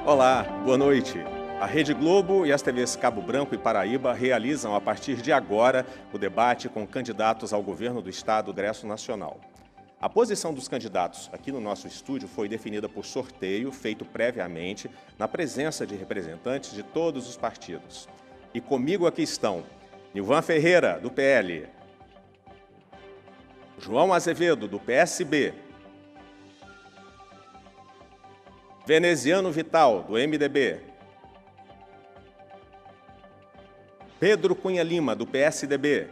Olá, boa noite. A Rede Globo e as TVs Cabo Branco e Paraíba realizam, a partir de agora, o debate com candidatos ao governo do Estado do Congresso Nacional. A posição dos candidatos aqui no nosso estúdio foi definida por sorteio, feito previamente, na presença de representantes de todos os partidos. E comigo aqui estão Nilvan Ferreira, do PL, João Azevedo, do PSB, Veneziano Vital, do MDB, Pedro Cunha Lima, do PSDB,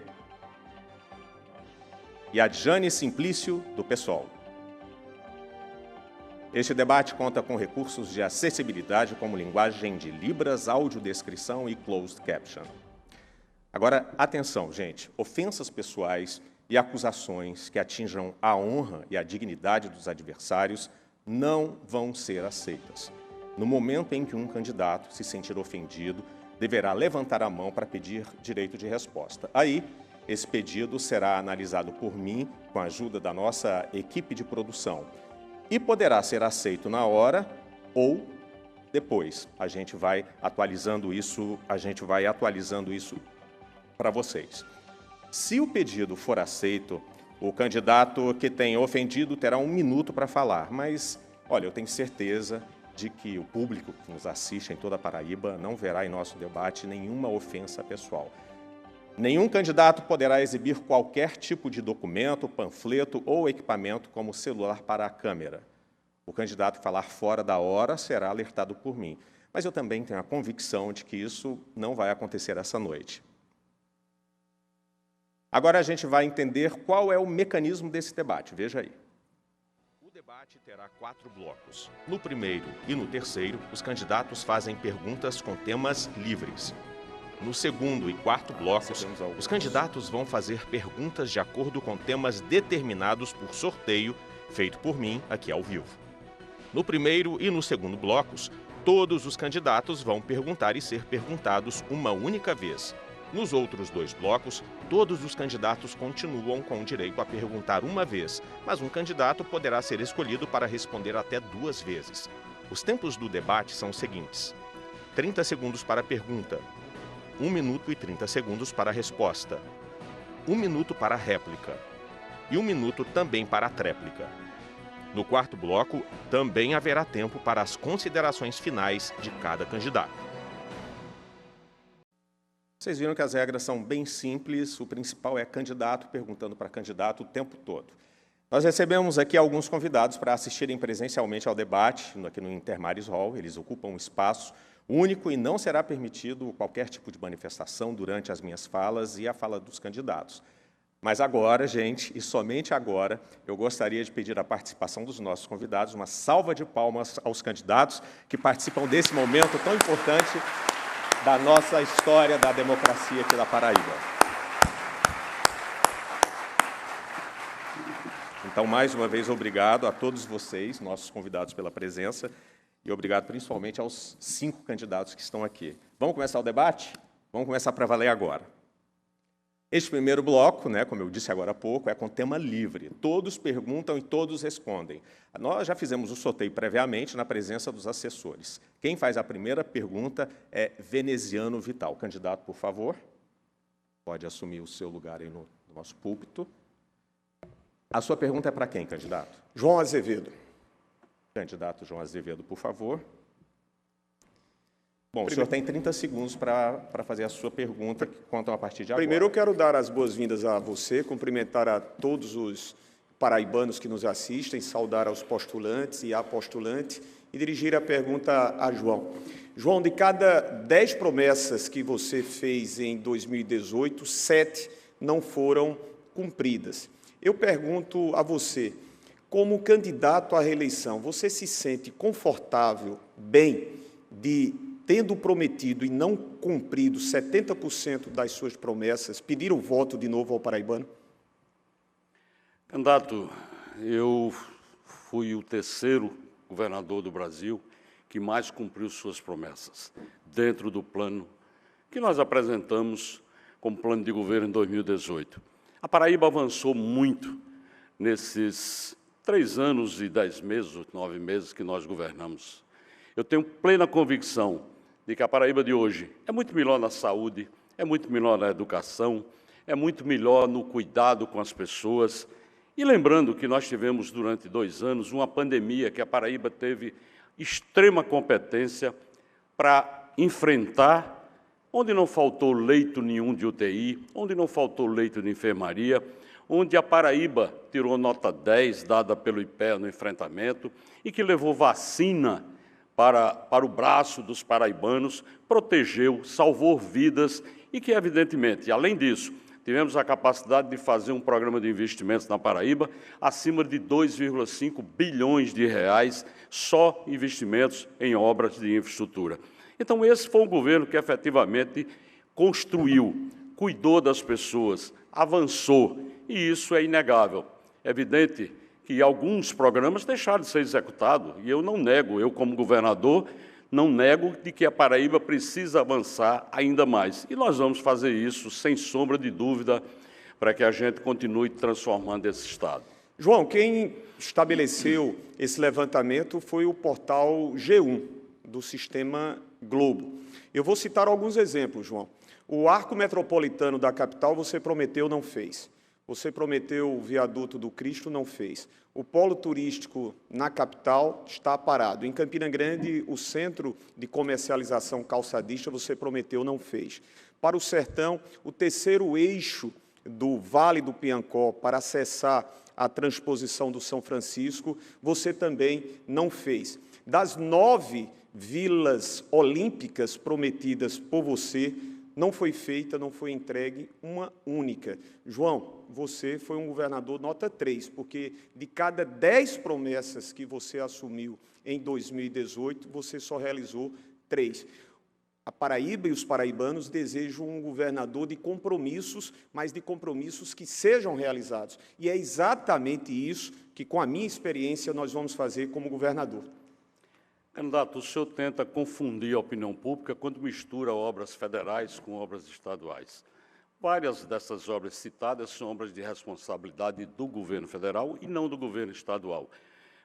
e Adjane Simplício, do PSOL. Este debate conta com recursos de acessibilidade como linguagem de Libras, audiodescrição e closed caption. Agora, atenção, gente, ofensas pessoais e acusações que atinjam a honra e a dignidade dos adversários não vão ser aceitas. No momento em que um candidato se sentir ofendido, deverá levantar a mão para pedir direito de resposta. Aí, esse pedido será analisado por mim, com a ajuda da nossa equipe de produção, e poderá ser aceito na hora ou depois. A gente vai atualizando isso para vocês. Se o pedido for aceito, o candidato que tem ofendido terá 1 minuto para falar, mas, olha, eu tenho certeza de que o público que nos assiste em toda a Paraíba não verá em nosso debate nenhuma ofensa pessoal. Nenhum candidato poderá exibir qualquer tipo de documento, panfleto ou equipamento como celular para a câmera. O candidato que falar fora da hora será alertado por mim, mas eu também tenho a convicção de que isso não vai acontecer essa noite. Agora a gente vai entender qual é o mecanismo desse debate. Veja aí. O debate terá 4 blocos. No primeiro e no terceiro, os candidatos fazem perguntas com temas livres. No segundo e quarto blocos, os candidatos vão fazer perguntas de acordo com temas determinados por sorteio, feito por mim aqui ao vivo. No primeiro e no segundo blocos, todos os candidatos vão perguntar e ser perguntados uma única vez. Nos outros 2 blocos, todos os candidatos continuam com o direito a perguntar uma vez, mas um candidato poderá ser escolhido para responder até 2 vezes. Os tempos do debate são os seguintes: 30 segundos para a pergunta, 1 minuto e 30 segundos para a resposta, 1 minuto para a réplica e 1 minuto também para a tréplica. No quarto bloco, também haverá tempo para as considerações finais de cada candidato. Vocês viram que as regras são bem simples, o principal é candidato perguntando para candidato o tempo todo. Nós recebemos aqui alguns convidados para assistirem presencialmente ao debate, aqui no Intermares Hall. Eles ocupam um espaço único e não será permitido qualquer tipo de manifestação durante as minhas falas e a fala dos candidatos. Mas agora, gente, e somente agora, eu gostaria de pedir a participação dos nossos convidados, uma salva de palmas aos candidatos que participam desse momento tão importante da nossa história da democracia aqui da Paraíba. Então, mais uma vez, obrigado a todos vocês, nossos convidados, pela presença, e obrigado principalmente aos 5 candidatos que estão aqui. Vamos começar o debate? Vamos começar para valer agora. Este primeiro bloco, como eu disse agora há pouco, é com tema livre. Todos perguntam e todos respondem. Nós já fizemos o sorteio previamente na presença dos assessores. Quem faz a primeira pergunta é Veneziano Vital. Candidato, por favor, pode assumir o seu lugar aí no nosso púlpito. A sua pergunta é para quem, candidato? João Azevedo. Candidato João Azevedo, por favor. Bom, o senhor tem 30 segundos para fazer a sua pergunta, que contam a partir de agora. Primeiro, eu quero dar as boas-vindas a você, cumprimentar a todos os paraibanos que nos assistem, saudar aos postulantes e à postulante e dirigir a pergunta a João. João, de cada 10 promessas que você fez em 2018, 7 não foram cumpridas. Eu pergunto a você, como candidato à reeleição, você se sente confortável, bem, tendo prometido e não cumprido 70% das suas promessas, pedir o voto de novo ao paraibano? Candidato, eu fui o 3º governador do Brasil que mais cumpriu suas promessas, dentro do plano que nós apresentamos como plano de governo em 2018. A Paraíba avançou muito nesses 3 anos e 10 meses, 9 meses que nós governamos. Eu tenho plena convicção de que a Paraíba de hoje é muito melhor na saúde, é muito melhor na educação, é muito melhor no cuidado com as pessoas. E lembrando que nós tivemos, durante 2 anos, uma pandemia que a Paraíba teve extrema competência para enfrentar, onde não faltou leito nenhum de UTI, onde não faltou leito de enfermaria, onde a Paraíba tirou nota 10, dada pelo IPEA no enfrentamento, e que levou vacina para o braço dos paraibanos, protegeu, salvou vidas e que, evidentemente, além disso, tivemos a capacidade de fazer um programa de investimentos na Paraíba acima de 2,5 bilhões de reais, só investimentos em obras de infraestrutura. Então, esse foi um governo que efetivamente construiu, cuidou das pessoas, avançou, e isso é inegável. É evidente que alguns programas deixaram de ser executados, e eu não nego, eu como governador, não nego de que a Paraíba precisa avançar ainda mais. E nós vamos fazer isso, sem sombra de dúvida, para que a gente continue transformando esse Estado. João, quem estabeleceu esse levantamento foi o portal G1, do Sistema Globo. Eu vou citar alguns exemplos, João. O arco metropolitano da capital você prometeu, não fez. Você prometeu o viaduto do Cristo, não fez. O polo turístico na capital está parado. Em Campina Grande, o centro de comercialização calçadista, você prometeu, não fez. Para o Sertão, o terceiro eixo do Vale do Piancó para acessar a transposição do São Francisco, você também não fez. Das 9 vilas olímpicas prometidas por você, não foi feita, não foi entregue uma única. João, você foi um governador nota 3, porque de cada 10 promessas que você assumiu em 2018, você só realizou 3. A Paraíba e os paraibanos desejam um governador de compromissos, mas de compromissos que sejam realizados. E é exatamente isso que, com a minha experiência, nós vamos fazer como governador. Candidato, o senhor tenta confundir a opinião pública quando mistura obras federais com obras estaduais. Várias dessas obras citadas são obras de responsabilidade do governo federal e não do governo estadual.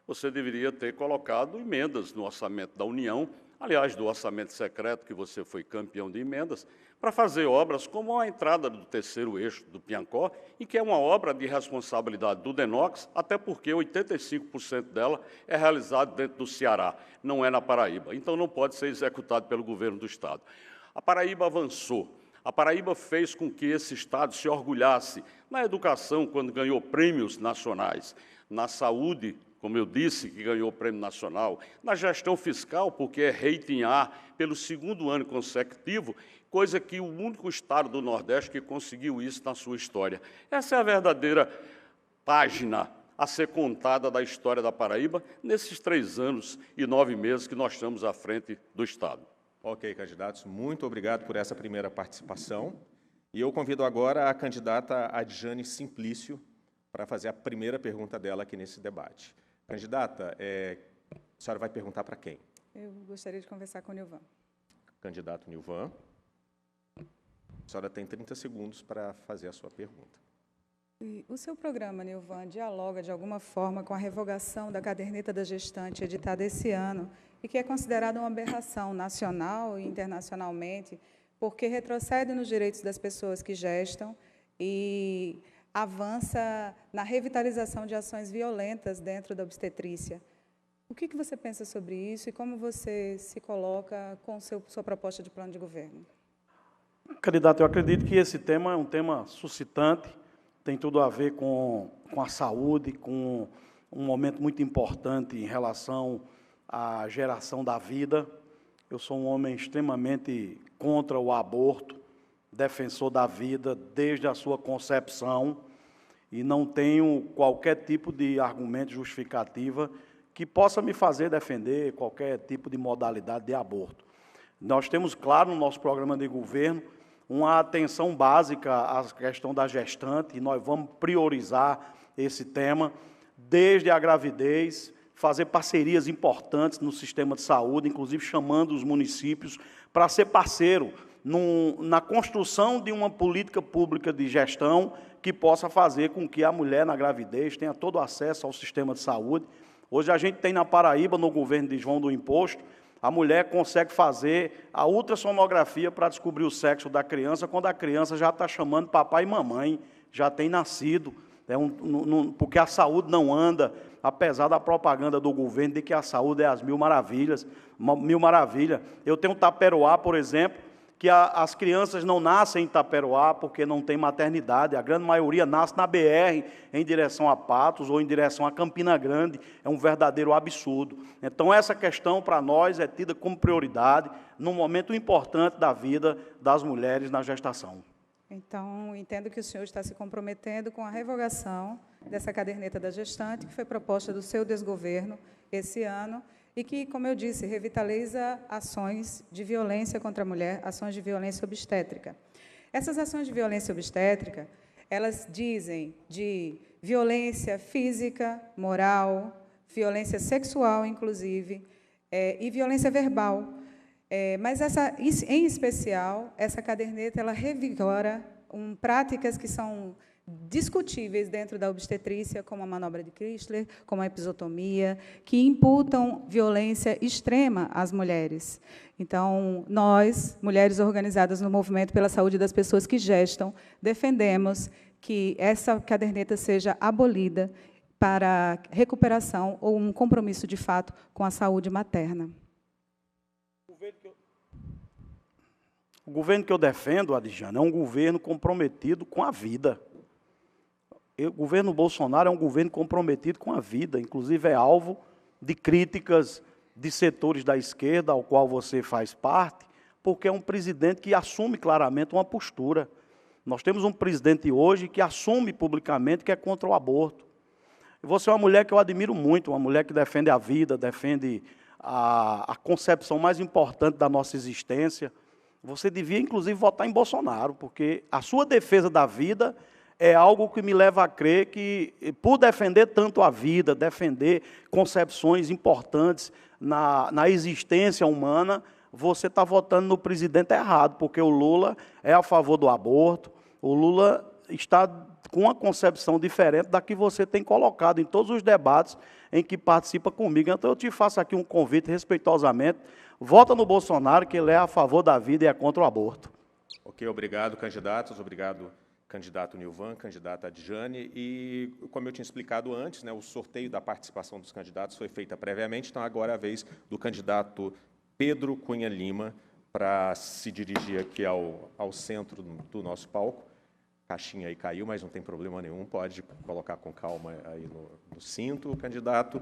Você deveria ter colocado emendas no orçamento da União, aliás, do orçamento secreto, que você foi campeão de emendas, para fazer obras como a entrada do terceiro eixo do Piancó, e que é uma obra de responsabilidade do DENOX, até porque 85% dela é realizada dentro do Ceará, não é na Paraíba. Então, não pode ser executado pelo governo do Estado. A Paraíba avançou. A Paraíba fez com que esse Estado se orgulhasse na educação, quando ganhou prêmios nacionais, na saúde, como eu disse, que ganhou o prêmio nacional, na gestão fiscal, porque é rating A pelo 2º ano consecutivo, coisa que o único estado do Nordeste que conseguiu isso na sua história. Essa é a verdadeira página a ser contada da história da Paraíba nesses 3 anos e 9 meses que nós estamos à frente do Estado. Ok, candidatos, muito obrigado por essa primeira participação. E eu convido agora a candidata Adjane Simplício para fazer a primeira pergunta dela aqui nesse debate. Candidata, a senhora vai perguntar para quem? Eu gostaria de conversar com o Nilvan. Candidato Nilvan. A senhora tem 30 segundos para fazer a sua pergunta. E o seu programa, Nilvan, dialoga de alguma forma com a revogação da caderneta da gestante editada esse ano e que é considerada uma aberração nacional e internacionalmente, porque retrocede nos direitos das pessoas que gestam e avança na revitalização de ações violentas dentro da obstetrícia. O que você pensa sobre isso e como você se coloca com sua proposta de plano de governo? Candidato, eu acredito que esse tema é um tema suscitante, tem tudo a ver com a saúde, com um momento muito importante em relação à geração da vida. Eu sou um homem extremamente contra o aborto, defensor da vida desde a sua concepção, e não tenho qualquer tipo de argumento justificativa que possa me fazer defender qualquer tipo de modalidade de aborto. Nós temos, claro, no nosso programa de governo, uma atenção básica à questão da gestante, e nós vamos priorizar esse tema desde a gravidez, fazer parcerias importantes no sistema de saúde, inclusive chamando os municípios para ser parceiro na construção de uma política pública de gestão que possa fazer com que a mulher na gravidez tenha todo acesso ao sistema de saúde. Hoje a gente tem na Paraíba, no governo de João do Imposto, a mulher consegue fazer a ultrassonografia para descobrir o sexo da criança, quando a criança já está chamando papai e mamãe, já tem nascido, porque a saúde não anda, apesar da propaganda do governo de que a saúde é as mil maravilhas. Eu tenho Taperoá, por exemplo, que as crianças não nascem em Taperoá porque não tem maternidade, a grande maioria nasce na BR, em direção a Patos ou em direção a Campina Grande, é um verdadeiro absurdo. Então, essa questão, para nós, é tida como prioridade, num momento importante da vida das mulheres na gestação. Então, entendo que o senhor está se comprometendo com a revogação dessa caderneta da gestante, que foi proposta do seu desgoverno esse ano, e que, como eu disse, revitaliza ações de violência contra a mulher, ações de violência obstétrica. Essas ações de violência obstétrica, elas dizem de violência física, moral, violência sexual, inclusive, e violência verbal. Mas, em especial, essa caderneta ela revigora práticas que são discutíveis dentro da obstetrícia, como a manobra de Chrysler, como a episiotomia, que imputam violência extrema às mulheres. Então, nós, mulheres organizadas no Movimento pela Saúde das Pessoas que Gestam, defendemos que essa caderneta seja abolida para recuperação ou um compromisso de fato com a saúde materna. O governo que eu defendo, Adjane, é um governo comprometido com a vida. O governo Bolsonaro é um governo comprometido com a vida, inclusive é alvo de críticas de setores da esquerda, ao qual você faz parte, porque é um presidente que assume claramente uma postura. Nós temos um presidente hoje que assume publicamente que é contra o aborto. Você é uma mulher que eu admiro muito, uma mulher que defende a vida, defende a concepção mais importante da nossa existência. Você devia, inclusive, votar em Bolsonaro, porque a sua defesa da vida é algo que me leva a crer que, por defender tanto a vida, defender concepções importantes na existência humana, você está votando no presidente errado, porque o Lula é a favor do aborto, o Lula está com uma concepção diferente da que você tem colocado em todos os debates em que participa comigo. Então, eu te faço aqui um convite respeitosamente, vota no Bolsonaro, que ele é a favor da vida e é contra o aborto. Ok, obrigado, candidatos, obrigado, candidato Nilvan, candidata Adjane, e como eu tinha explicado antes, né, o sorteio da participação dos candidatos foi feita previamente, então agora é a vez do candidato Pedro Cunha Lima para se dirigir aqui ao centro do nosso palco. A caixinha aí caiu, mas não tem problema nenhum, pode colocar com calma aí no cinto, candidato.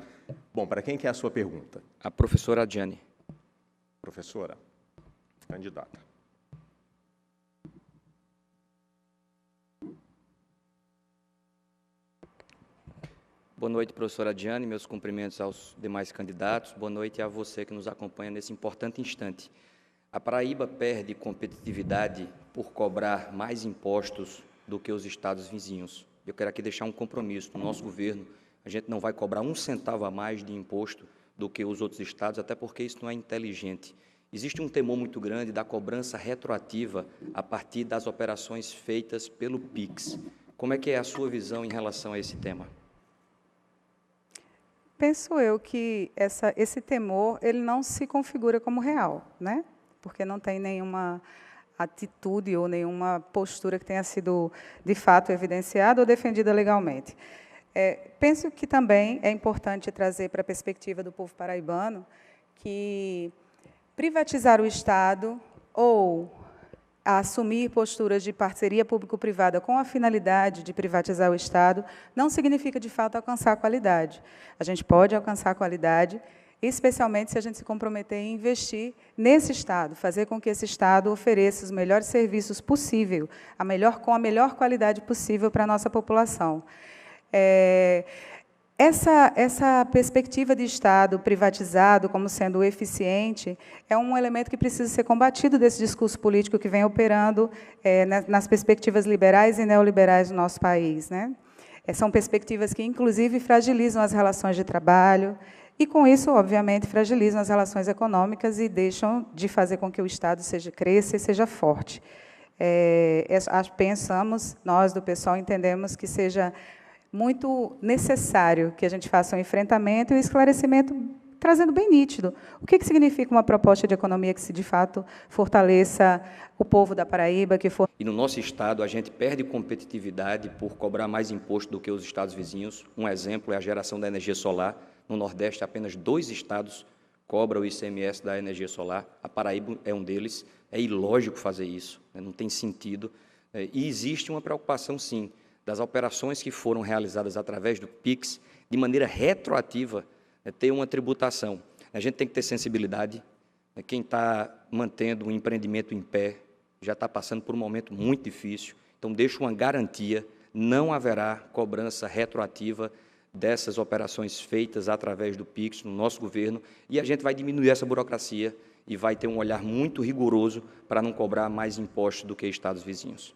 Bom, para quem que é a sua pergunta? A professora Adjane. Professora, candidata. Boa noite, professora Adjane, meus cumprimentos aos demais candidatos. Boa noite a você que nos acompanha nesse importante instante. A Paraíba perde competitividade por cobrar mais impostos do que os estados vizinhos. Eu quero aqui deixar um compromisso no nosso governo. A gente não vai cobrar um centavo a mais de imposto do que os outros estados, até porque isso não é inteligente. Existe um temor muito grande da cobrança retroativa a partir das operações feitas pelo PIX. Como é que é a sua visão em relação a esse tema? Penso eu que esse temor ele não se configura como real, né? Porque não tem nenhuma atitude ou nenhuma postura que tenha sido, de fato, evidenciada ou defendida legalmente. Penso que também é importante trazer para a perspectiva do povo paraibano que privatizar o Estado ou assumir posturas de parceria público-privada com a finalidade de privatizar o Estado não significa, de fato, alcançar a qualidade. A gente pode alcançar a qualidade, especialmente se a gente se comprometer em investir nesse Estado, fazer com que esse Estado ofereça os melhores serviços possível, com a melhor qualidade possível para a nossa população. Essa perspectiva de Estado privatizado como sendo eficiente é um elemento que precisa ser combatido desse discurso político que vem operando nas perspectivas liberais e neoliberais do nosso país, né? São perspectivas que, inclusive, fragilizam as relações de trabalho e, com isso, obviamente, fragilizam as relações econômicas e deixam de fazer com que o Estado cresça e seja forte. Pensamos, nós do PSOL entendemos que seja muito necessário que a gente faça um enfrentamento e um esclarecimento trazendo bem nítido o que significa uma proposta de economia que, se de fato, fortaleça o povo da Paraíba, que for... E no nosso estado, a gente perde competitividade por cobrar mais imposto do que os estados vizinhos. Um exemplo é a geração da energia solar. No Nordeste, apenas 2 estados cobram o ICMS da energia solar. A Paraíba é um deles. É ilógico fazer isso, né? Não tem sentido. E existe uma preocupação, sim, das operações que foram realizadas através do PIX, de maneira retroativa, ter uma tributação. A gente tem que ter sensibilidade. Quem está mantendo um empreendimento em pé já está passando por um momento muito difícil. Então, deixo uma garantia, não haverá cobrança retroativa dessas operações feitas através do PIX no nosso governo, e a gente vai diminuir essa burocracia e vai ter um olhar muito rigoroso para não cobrar mais impostos do que estados vizinhos.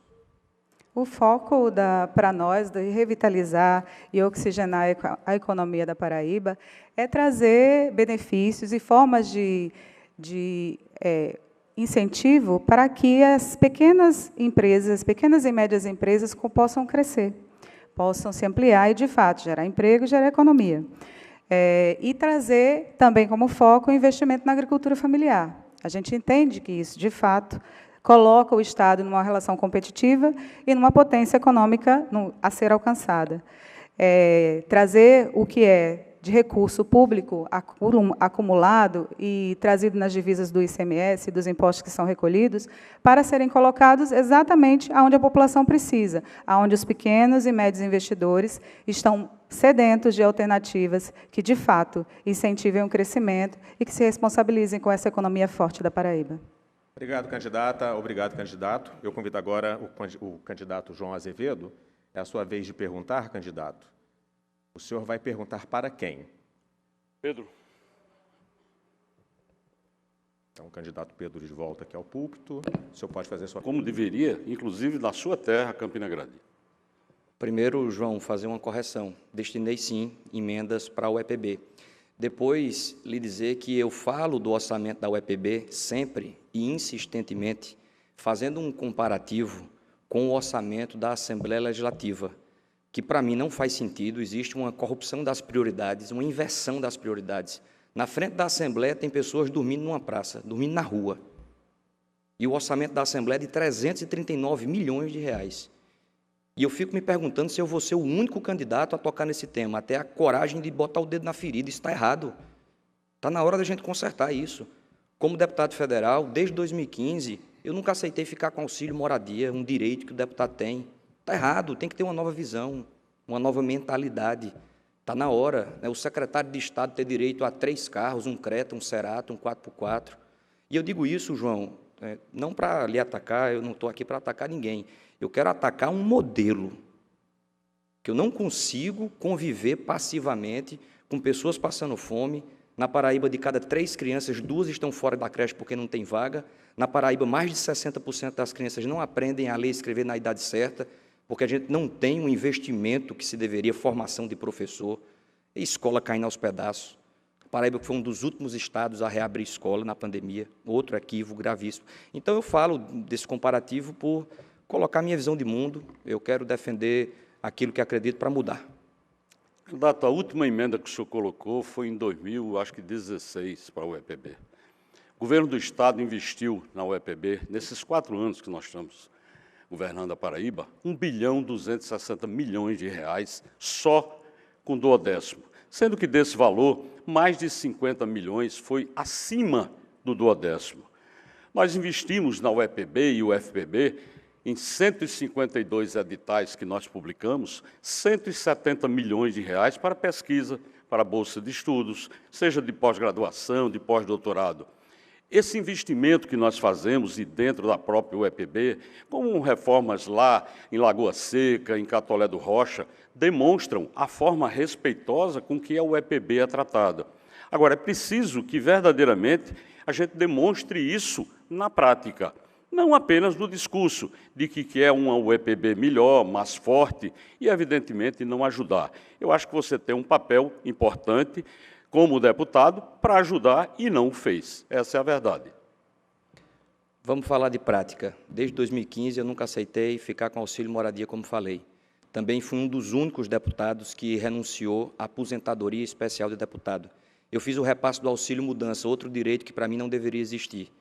O foco para nós de revitalizar e oxigenar a economia da Paraíba é trazer benefícios e formas de incentivo para que as pequenas empresas, pequenas e médias empresas possam crescer, possam se ampliar e, de fato, gerar emprego e gerar economia. E trazer também como foco o investimento na agricultura familiar. A gente entende que isso, de fato, coloca o Estado numa relação competitiva e numa potência econômica a ser alcançada. Trazer o que é de recurso público acumulado e trazido nas divisas do ICMS, dos impostos que são recolhidos, para serem colocados exatamente onde a população precisa, onde os pequenos e médios investidores estão sedentos de alternativas que, de fato, incentivem o crescimento e que se responsabilizem com essa economia forte da Paraíba. Obrigado, candidata. Obrigado, candidato. Eu convido agora o candidato João Azevedo. É a sua vez de perguntar, candidato. O senhor vai perguntar para quem? Pedro. Então, o candidato Pedro de volta aqui ao púlpito. O senhor pode fazer sua... Como deveria, inclusive na sua terra, Campina Grande. Primeiro, João, fazer uma correção. Destinei, sim, emendas para a UEPB. Depois, lhe dizer que eu falo do orçamento da UEPB sempre e insistentemente, fazendo um comparativo com o orçamento da Assembleia Legislativa, que para mim não faz sentido, existe uma corrupção das prioridades, uma inversão das prioridades. Na frente da Assembleia tem pessoas dormindo numa praça, dormindo na rua. E o orçamento da Assembleia é de 339 milhões de reais. E eu fico me perguntando se eu vou ser o único candidato a tocar nesse tema, até a coragem de botar o dedo na ferida. Isso está errado. Está na hora da gente consertar isso. Como deputado federal, desde 2015, eu nunca aceitei ficar com auxílio moradia, um direito que o deputado tem. Está errado, tem que ter uma nova visão, uma nova mentalidade. Está na hora, né, o secretário de Estado ter direito a 3 carros, um Creta, um Cerato, um 4x4. E eu digo isso, João, não para lhe atacar, eu não estou aqui para atacar ninguém. Eu quero atacar um modelo, que eu não consigo conviver passivamente com pessoas passando fome. Na Paraíba, de cada 3 crianças, 2 estão fora da creche porque não tem vaga. Na Paraíba, mais de 60% das crianças não aprendem a ler e escrever na idade certa, porque a gente não tem um investimento que se deveria, formação de professor, e escola caindo aos pedaços. A Paraíba foi um dos últimos estados a reabrir escola na pandemia, outro equívoco gravíssimo. Então, eu falo desse comparativo por colocar minha visão de mundo, eu quero defender aquilo que acredito para mudar. Candidato, a última emenda que o senhor colocou foi em 2016 para a UEPB. O governo do Estado investiu na UEPB, nesses 4 anos que nós estamos governando a Paraíba, 1.260 bilhões de reais só com duodécimo, sendo que desse valor, mais de 50 milhões foi acima do duodécimo. Nós investimos na UEPB e UFPB em 152 editais que nós publicamos, 170 milhões de reais para pesquisa, para bolsa de estudos, seja de pós-graduação, de pós-doutorado. Esse investimento que nós fazemos, e dentro da própria UEPB, como reformas lá em Lagoa Seca, em Catolé do Rocha, demonstram a forma respeitosa com que a UEPB é tratada. Agora, é preciso que, verdadeiramente, a gente demonstre isso na prática. Não apenas no discurso de que é uma UEPB melhor, mais forte, e, evidentemente, não ajudar. Eu acho que você tem um papel importante, como deputado, para ajudar e não o fez. Essa é a verdade. Vamos falar de prática. Desde 2015, eu nunca aceitei ficar com auxílio moradia, como falei. Também fui um dos únicos deputados que renunciou à aposentadoria especial de deputado. Eu fiz o repasse do auxílio mudança, outro direito que para mim não deveria existir.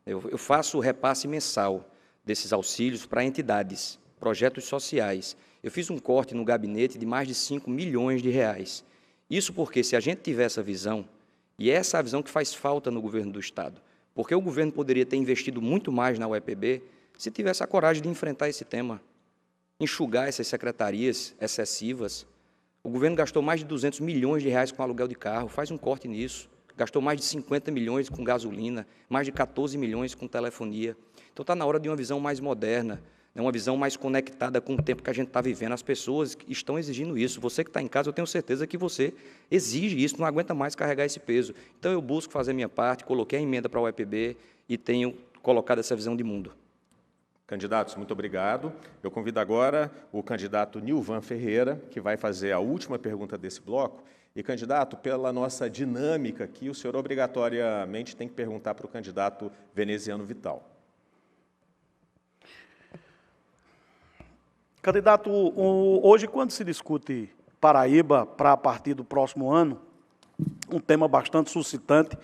Eu faço o repasse mensal desses auxílios para entidades, projetos sociais. Eu fiz um corte no gabinete de mais de 5 milhões de reais. Isso porque, se a gente tiver essa visão, e é essa a visão que faz falta no governo do Estado, porque o governo poderia ter investido muito mais na UEPB se tivesse a coragem de enfrentar esse tema, enxugar essas secretarias excessivas. O governo gastou mais de 200 milhões de reais com aluguel de carro, faz um corte nisso. Gastou mais de 50 milhões com gasolina, mais de 14 milhões com telefonia. Então, está na hora de uma visão mais moderna, uma visão mais conectada com o tempo que a gente está vivendo. As pessoas estão exigindo isso. Você que está em casa, eu tenho certeza que você exige isso, não aguenta mais carregar esse peso. Então, eu busco fazer a minha parte, coloquei a emenda para a UEPB e tenho colocado essa visão de mundo. Candidatos, muito obrigado. Eu convido agora o candidato Nilvan Ferreira, que vai fazer a última pergunta desse bloco. E, candidato, pela nossa dinâmica aqui, o senhor obrigatoriamente tem que perguntar para o candidato Veneziano Vital. Candidato, hoje, quando se discute Paraíba para a partir do próximo ano, um tema bastante suscitante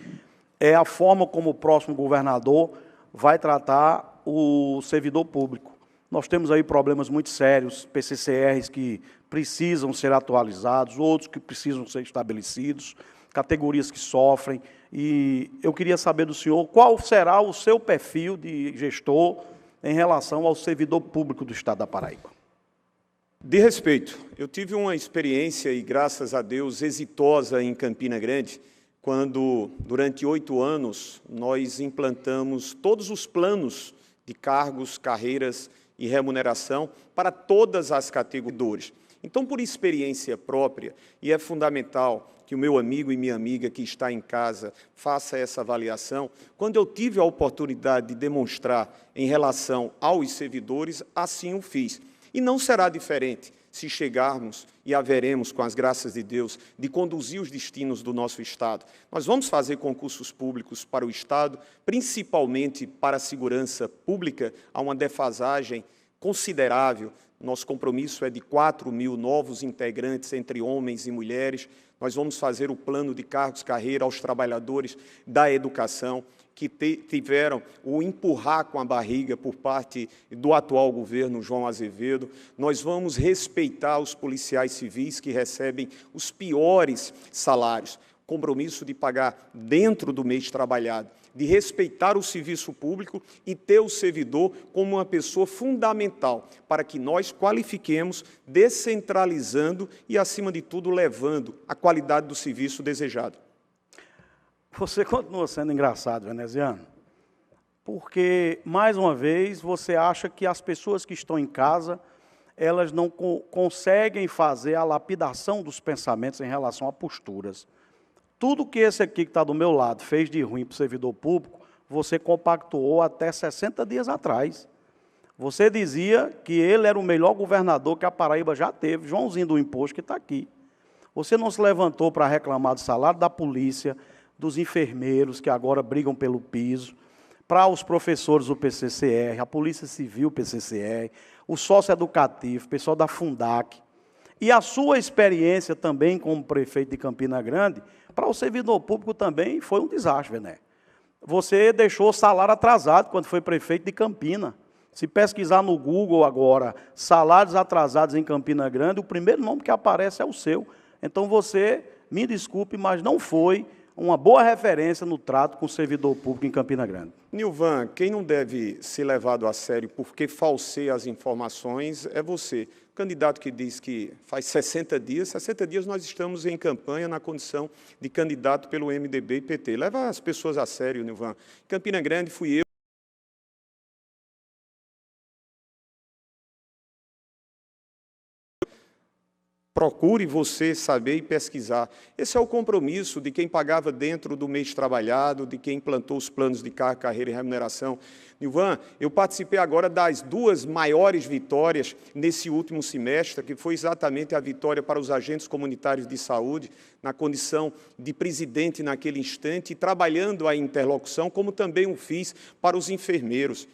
é a forma como o próximo governador vai tratar o servidor público. Nós temos aí problemas muito sérios, PCCRs que precisam ser atualizados, outros que precisam ser estabelecidos, categorias que sofrem. E eu queria saber do senhor qual será o seu perfil de gestor em relação ao servidor público do Estado da Paraíba. De respeito, eu tive uma experiência, e graças a Deus, exitosa em Campina Grande, quando, durante 8 anos, nós implantamos todos os planos de cargos, carreiras e remuneração para todas as categorias. Então, por experiência própria, e é fundamental que o meu amigo e minha amiga que está em casa faça essa avaliação, quando eu tive a oportunidade de demonstrar em relação aos servidores, assim o fiz. E não será diferente se chegarmos e haveremos, com as graças de Deus, de conduzir os destinos do nosso Estado. Nós vamos fazer concursos públicos para o Estado, principalmente para a segurança pública. Há uma defasagem considerável. Nosso compromisso é de 4.000 novos integrantes entre homens e mulheres. Nós vamos fazer o plano de cargos, carreira aos trabalhadores da educação, que tiveram o empurrar com a barriga por parte do atual governo João Azevedo. Nós vamos respeitar os policiais civis que recebem os piores salários. Compromisso de pagar dentro do mês trabalhado, de respeitar o serviço público e ter o servidor como uma pessoa fundamental para que nós qualifiquemos, descentralizando e, acima de tudo, levando a qualidade do serviço desejado. Você continua sendo engraçado, veneziano, porque, mais uma vez, você acha que as pessoas que estão em casa, elas não conseguem fazer a lapidação dos pensamentos em relação a posturas. Tudo que esse aqui que está do meu lado fez de ruim para o servidor público, você compactuou até 60 dias atrás. Você dizia que ele era o melhor governador que a Paraíba já teve, Joãozinho do Imposto, que está aqui. Você não se levantou para reclamar do salário da polícia, dos enfermeiros, que agora brigam pelo piso, para os professores do PCCR, a Polícia Civil PCCR, o sócio-educativo, o pessoal da Fundac, e a sua experiência também como prefeito de Campina Grande, para o servidor público também foi um desastre, Vené. Você deixou o salário atrasado quando foi prefeito de Campina. Se pesquisar no Google agora, salários atrasados em Campina Grande, o primeiro nome que aparece é o seu. Então você, me desculpe, mas não foi uma boa referência no trato com o servidor público em Campina Grande. Nilvan, quem não deve ser levado a sério porque falseia as informações é você. O candidato que diz que faz 60 dias nós estamos em campanha na condição de candidato pelo MDB e PT. Leva as pessoas a sério, Nilvan. Em Campina Grande fui eu. Procure você saber e pesquisar. Esse é o compromisso de quem pagava dentro do mês trabalhado, de quem implantou os planos de cargo, carreira e remuneração. Nilvan, eu participei agora das 2 maiores vitórias nesse último semestre, que foi exatamente a vitória para os agentes comunitários de saúde, na condição de presidente naquele instante, e trabalhando a interlocução, como também o fiz para os enfermeiros.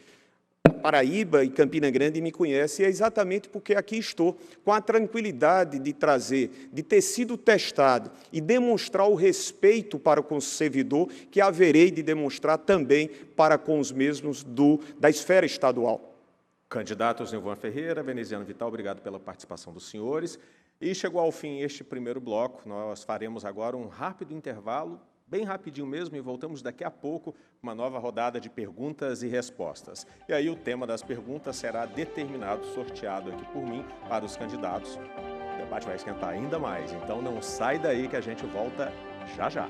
Paraíba e Campina Grande me conhece, é exatamente porque aqui estou, com a tranquilidade de trazer, de ter sido testado e demonstrar o respeito para com o servidor, que haverei de demonstrar também para com os mesmos da esfera estadual. Candidatos Nilvan Ferreira, Veneziano Vital, obrigado pela participação dos senhores. E chegou ao fim este primeiro bloco, nós faremos agora um rápido intervalo, bem rapidinho mesmo, e voltamos daqui a pouco com uma nova rodada de perguntas e respostas. E aí o tema das perguntas será determinado, sorteado aqui por mim para os candidatos. O debate vai esquentar ainda mais, então não sai daí que a gente volta já já.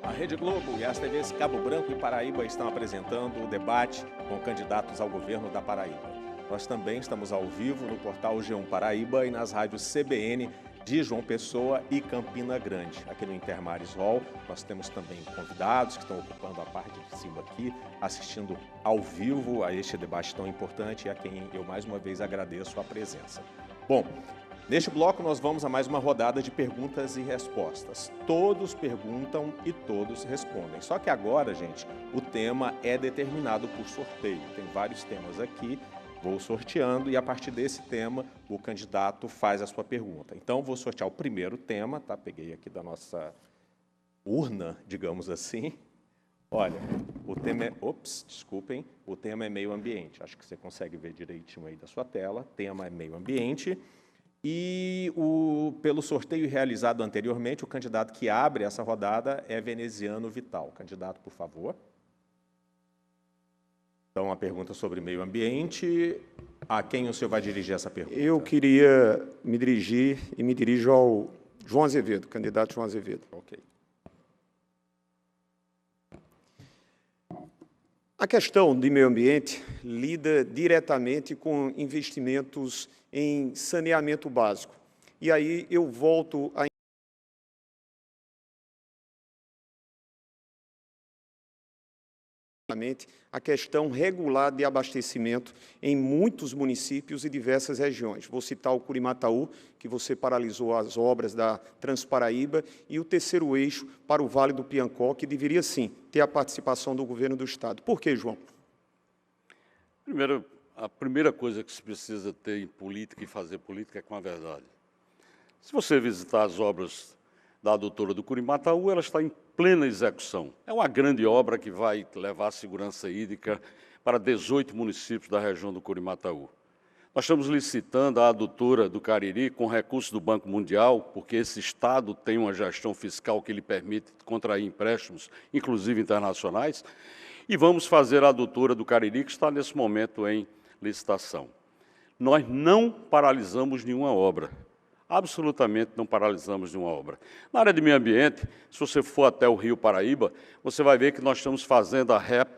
A Rede Globo e as TVs Cabo Branco e Paraíba estão apresentando o debate com candidatos ao governo da Paraíba. Nós também estamos ao vivo no portal G1 Paraíba e nas rádios CBN de João Pessoa e Campina Grande. Aqui no Intermares Hall, nós temos também convidados que estão ocupando a parte de cima aqui, assistindo ao vivo a este debate tão importante e a quem eu mais uma vez agradeço a presença. Bom, neste bloco nós vamos a mais uma rodada de perguntas e respostas. Todos perguntam e todos respondem. Só que agora, gente, o tema é determinado por sorteio. Tem vários temas aqui, vou sorteando e a partir desse tema o candidato faz a sua pergunta. Então vou sortear o primeiro tema, tá? Peguei aqui da nossa urna, digamos assim. Olha, o tema é... Ops, desculpem. O tema é meio ambiente. Acho que você consegue ver direitinho aí da sua tela. O tema é meio ambiente. E pelo sorteio realizado anteriormente, o candidato que abre essa rodada é Veneziano Vital. Candidato, por favor. Então, a pergunta sobre meio ambiente. A quem o senhor vai dirigir essa pergunta? Eu queria me dirigir e me dirijo ao João Azevedo, candidato João Azevedo. Ok. A questão de meio ambiente lida diretamente com investimentos em saneamento básico. E aí eu volto a questão regular de abastecimento em muitos municípios e diversas regiões. Vou citar o Curimataú, que você paralisou as obras da Transparaíba, e o terceiro eixo para o Vale do Piancó, que deveria, sim, ter a participação do governo do Estado. Por quê, João? Primeiro, a primeira coisa que se precisa ter em política e fazer política é com a verdade. Se você visitar as obras da adutora do Curimataú, ela está em plena execução. É uma grande obra que vai levar a segurança hídrica para 18 municípios da região do Curimataú. Nós estamos licitando a adutora do Cariri com recursos do Banco Mundial, porque esse Estado tem uma gestão fiscal que lhe permite contrair empréstimos, inclusive internacionais, e vamos fazer a adutora do Cariri, que está nesse momento em licitação. Nós não paralisamos nenhuma obra. Absolutamente não paralisamos nenhuma obra. Na área de meio ambiente, se você for até o Rio Paraíba, você vai ver que nós estamos fazendo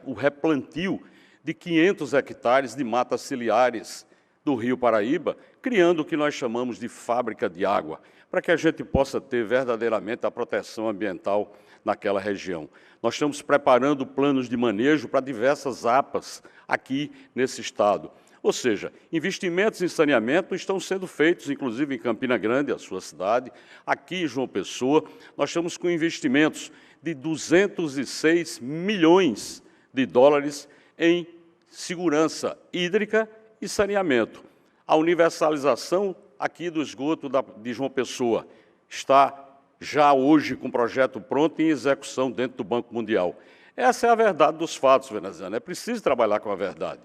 o replantio de 500 hectares de matas ciliares do Rio Paraíba, criando o que nós chamamos de fábrica de água, para que a gente possa ter verdadeiramente a proteção ambiental naquela região. Nós estamos preparando planos de manejo para diversas APAs aqui nesse estado. Ou seja, investimentos em saneamento estão sendo feitos, inclusive em Campina Grande, a sua cidade, aqui em João Pessoa. Nós estamos com investimentos de 206 milhões de dólares em segurança hídrica e saneamento. A universalização aqui do esgoto de João Pessoa está já hoje com o projeto pronto e em execução dentro do Banco Mundial. Essa é a verdade dos fatos, veneziano. É preciso trabalhar com a verdade.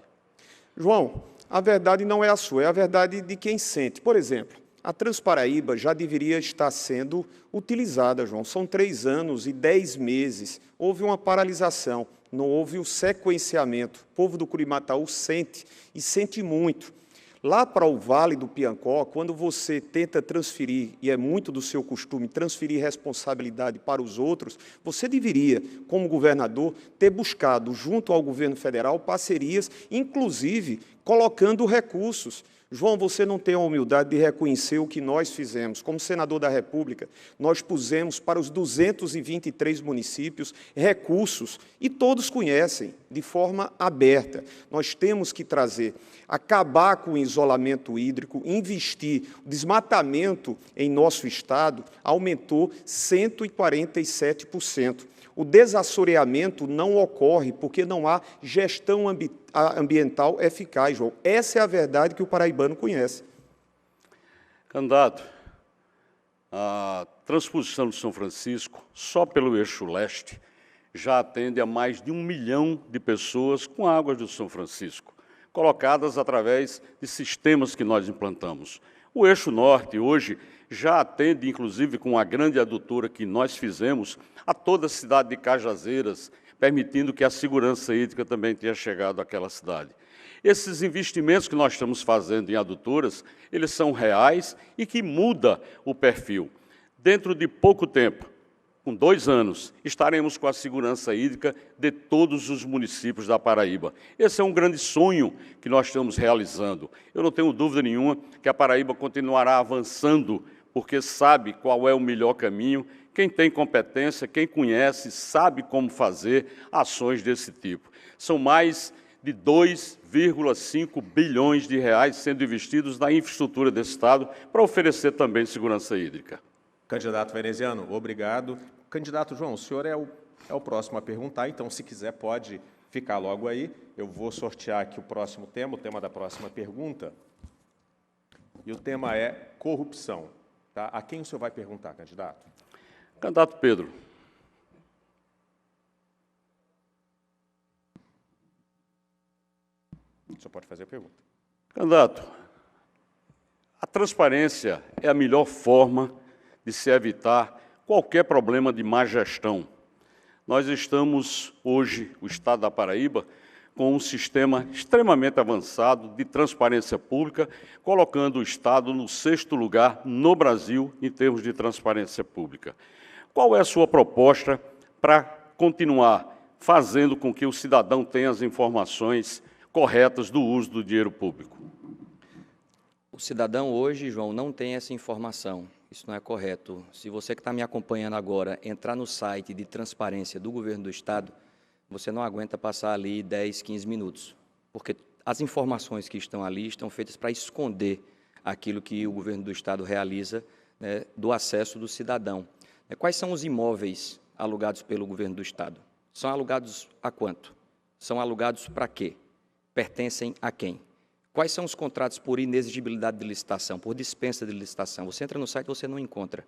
João, a verdade não é a sua, é a verdade de quem sente. Por exemplo, a Transparaíba já deveria estar sendo utilizada, João. São 3 anos e 10 meses. Houve uma paralisação, não houve o sequenciamento. O povo do Curimataú sente, e sente muito. Lá para o Vale do Piancó, quando você tenta transferir, e é muito do seu costume, transferir responsabilidade para os outros, você deveria, como governador, ter buscado, junto ao governo federal, parcerias, inclusive colocando recursos. João, você não tem a humildade de reconhecer o que nós fizemos. Como senador da República, nós pusemos para os 223 municípios recursos, e todos conhecem, de forma aberta. Nós temos que trazer, acabar com o isolamento hídrico, investir. O desmatamento em nosso estado aumentou 147%. O desassoreamento não ocorre porque não há gestão ambiental eficaz, João. Essa é a verdade que o paraibano conhece. Candidato, a transposição de São Francisco, só pelo eixo leste, já atende a mais de 1 milhão de pessoas com águas do São Francisco, colocadas através de sistemas que nós implantamos. O eixo norte, hoje, já atende, inclusive, com a grande adutora que nós fizemos, a toda a cidade de Cajazeiras, permitindo que a segurança hídrica também tenha chegado àquela cidade. Esses investimentos que nós estamos fazendo em adutoras, eles são reais e que muda o perfil. Dentro de pouco tempo, com 2 anos, estaremos com a segurança hídrica de todos os municípios da Paraíba. Esse é um grande sonho que nós estamos realizando. Eu não tenho dúvida nenhuma que a Paraíba continuará avançando, porque sabe qual é o melhor caminho. Quem tem competência, quem conhece, sabe como fazer ações desse tipo. São mais de 2,5 bilhões de reais sendo investidos na infraestrutura desse estado para oferecer também segurança hídrica. Candidato veneziano, obrigado. Candidato João, o senhor é o próximo a perguntar, então, se quiser, pode ficar logo aí. Eu vou sortear aqui o próximo tema, o tema da próxima pergunta. E o tema é corrupção. Tá? A quem o senhor vai perguntar, candidato? Candidato Pedro. O senhor pode fazer a pergunta. Candidato, a transparência é a melhor forma de se evitar qualquer problema de má gestão. Nós estamos hoje, o Estado da Paraíba, com um sistema extremamente avançado de transparência pública, colocando o Estado no 6º lugar no Brasil em termos de transparência pública. Qual é a sua proposta para continuar fazendo com que o cidadão tenha as informações corretas do uso do dinheiro público? O cidadão hoje, João, não tem essa informação. Isso não é correto. Se você que está me acompanhando agora entrar no site de transparência do governo do Estado, você não aguenta passar ali 10, 15 minutos, porque as informações que estão ali estão feitas para esconder aquilo que o governo do Estado realiza, né, do acesso do cidadão. Quais são os imóveis alugados pelo governo do Estado? São alugados a quanto? São alugados para quê? Pertencem a quem? Quais são os contratos por inexigibilidade de licitação, por dispensa de licitação? Você entra no site e você não encontra.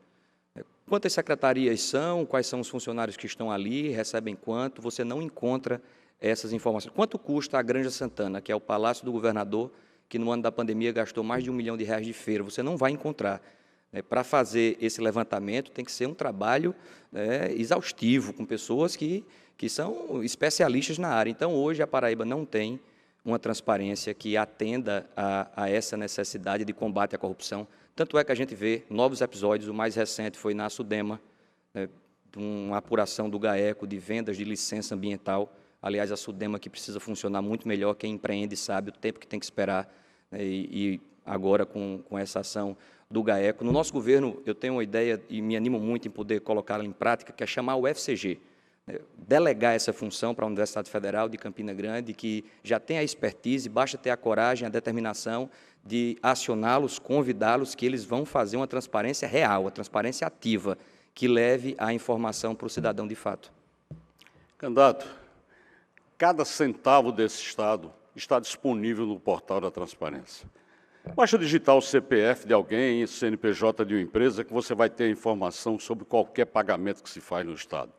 Quantas secretarias são, quais são os funcionários que estão ali, recebem quanto, você não encontra essas informações. Quanto custa a Granja Santana, que é o palácio do governador, que no ano da pandemia gastou mais de R$1 milhão de feira? Você não vai encontrar. Para fazer esse levantamento tem que ser um trabalho exaustivo, com pessoas que são especialistas na área. Então, hoje, a Paraíba não tem uma transparência que atenda a essa necessidade de combate à corrupção. Tanto é que a gente vê novos episódios, o mais recente foi na SUDEMA, uma apuração do GAECO de vendas de licença ambiental. Aliás, a SUDEMA que precisa funcionar muito melhor, quem empreende sabe o tempo que tem que esperar, e agora com essa ação do GAECO. No nosso governo, eu tenho uma ideia e me animo muito em poder colocá-la em prática, que é chamar o FCG, delegar essa função para a Universidade Federal de Campina Grande, que já tem a expertise, basta ter a coragem, a determinação de acioná-los, convidá-los, que eles vão fazer uma transparência real, a transparência ativa, que leve a informação para o cidadão de fato. Candidato, cada centavo desse Estado está disponível no portal da transparência. Basta digitar o CPF de alguém, CNPJ de uma empresa, que você vai ter informação sobre qualquer pagamento que se faz no Estado.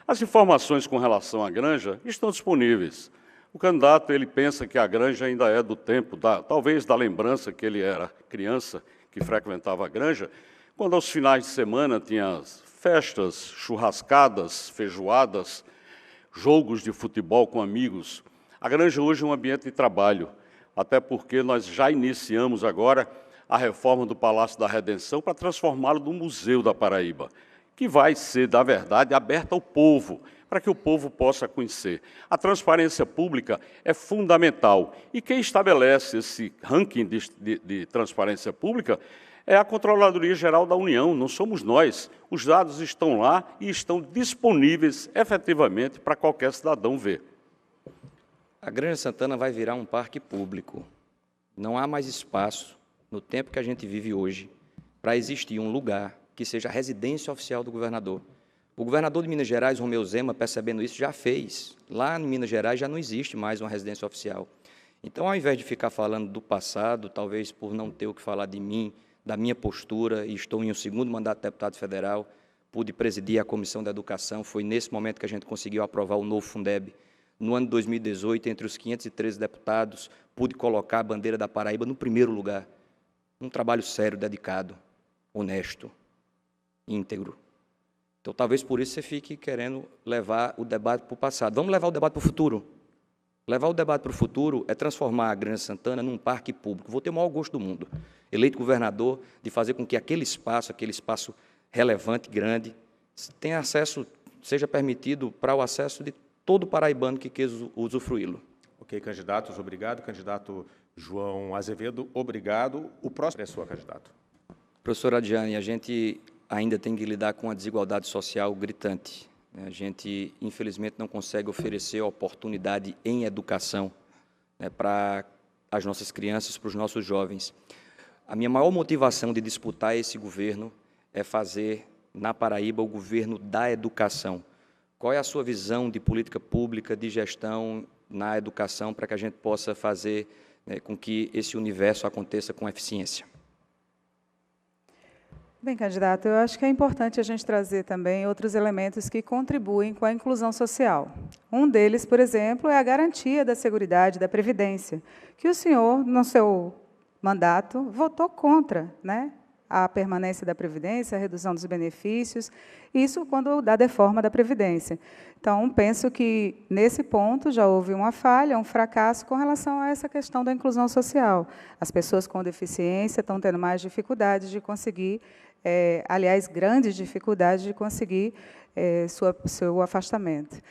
As informações com relação à Granja estão disponíveis. O candidato, ele pensa que a Granja ainda é do tempo, talvez da lembrança que ele era criança, que frequentava a Granja, quando aos finais de semana tinha festas, churrascadas, feijoadas, jogos de futebol com amigos. A Granja hoje é um ambiente de trabalho, até porque nós já iniciamos agora a reforma do Palácio da Redenção para transformá-lo num Museu da Paraíba, que vai ser, na verdade, aberto ao povo, para que o povo possa conhecer. A transparência pública é fundamental, e quem estabelece esse ranking de transparência pública é a Controladoria Geral da União, não somos nós. Os dados estão lá e estão disponíveis, efetivamente, para qualquer cidadão ver. A Granja Santana vai virar um parque público. Não há mais espaço, no tempo que a gente vive hoje, para existir um lugar que seja a residência oficial do governador. O governador de Minas Gerais, Romeu Zema, percebendo isso, já fez. Lá em Minas Gerais já não existe mais uma residência oficial. Então, ao invés de ficar falando do passado, talvez por não ter o que falar de mim, da minha postura, e estou em um segundo mandato de deputado federal, pude presidir a Comissão da Educação, foi nesse momento que a gente conseguiu aprovar o novo Fundeb. No ano de 2018, entre os 513 deputados, pude colocar a bandeira da Paraíba no primeiro lugar. Um trabalho sério, dedicado, honesto, íntegro. Então, talvez por isso você fique querendo levar o debate para o passado. Vamos levar o debate para o futuro. Levar o debate para o futuro é transformar a Granja Santana num parque público. Vou ter o maior gosto do mundo, eleito governador, de fazer com que aquele espaço relevante, grande, tenha acesso, seja permitido para o acesso de todo paraibano que queira usufruí-lo. Ok, candidatos, obrigado. Candidato João Azevedo, obrigado. O próximo é sua, candidato. Professora Adiane, a gente ainda tem que lidar com a desigualdade social gritante. A gente, infelizmente, não consegue oferecer oportunidade em educação, né, para as nossas crianças, para os nossos jovens. A minha maior motivação de disputar esse governo é fazer, na Paraíba, o governo da educação. Qual é a sua visão de política pública, de gestão na educação, para que a gente possa fazer, né, com que esse universo aconteça com eficiência? Bem, candidato, eu acho que é importante a gente trazer também outros elementos que contribuem com a inclusão social. Um deles, por exemplo, é a garantia da seguridade, da previdência, que o senhor, no seu mandato, votou contra, né? A permanência da Previdência, a redução dos benefícios, isso quando da reforma da Previdência. Então, penso que, nesse ponto, já houve uma falha, um fracasso com relação a essa questão da inclusão social. As pessoas com deficiência estão tendo mais dificuldades de conseguir, aliás, grandes dificuldades de conseguir seu afastamento.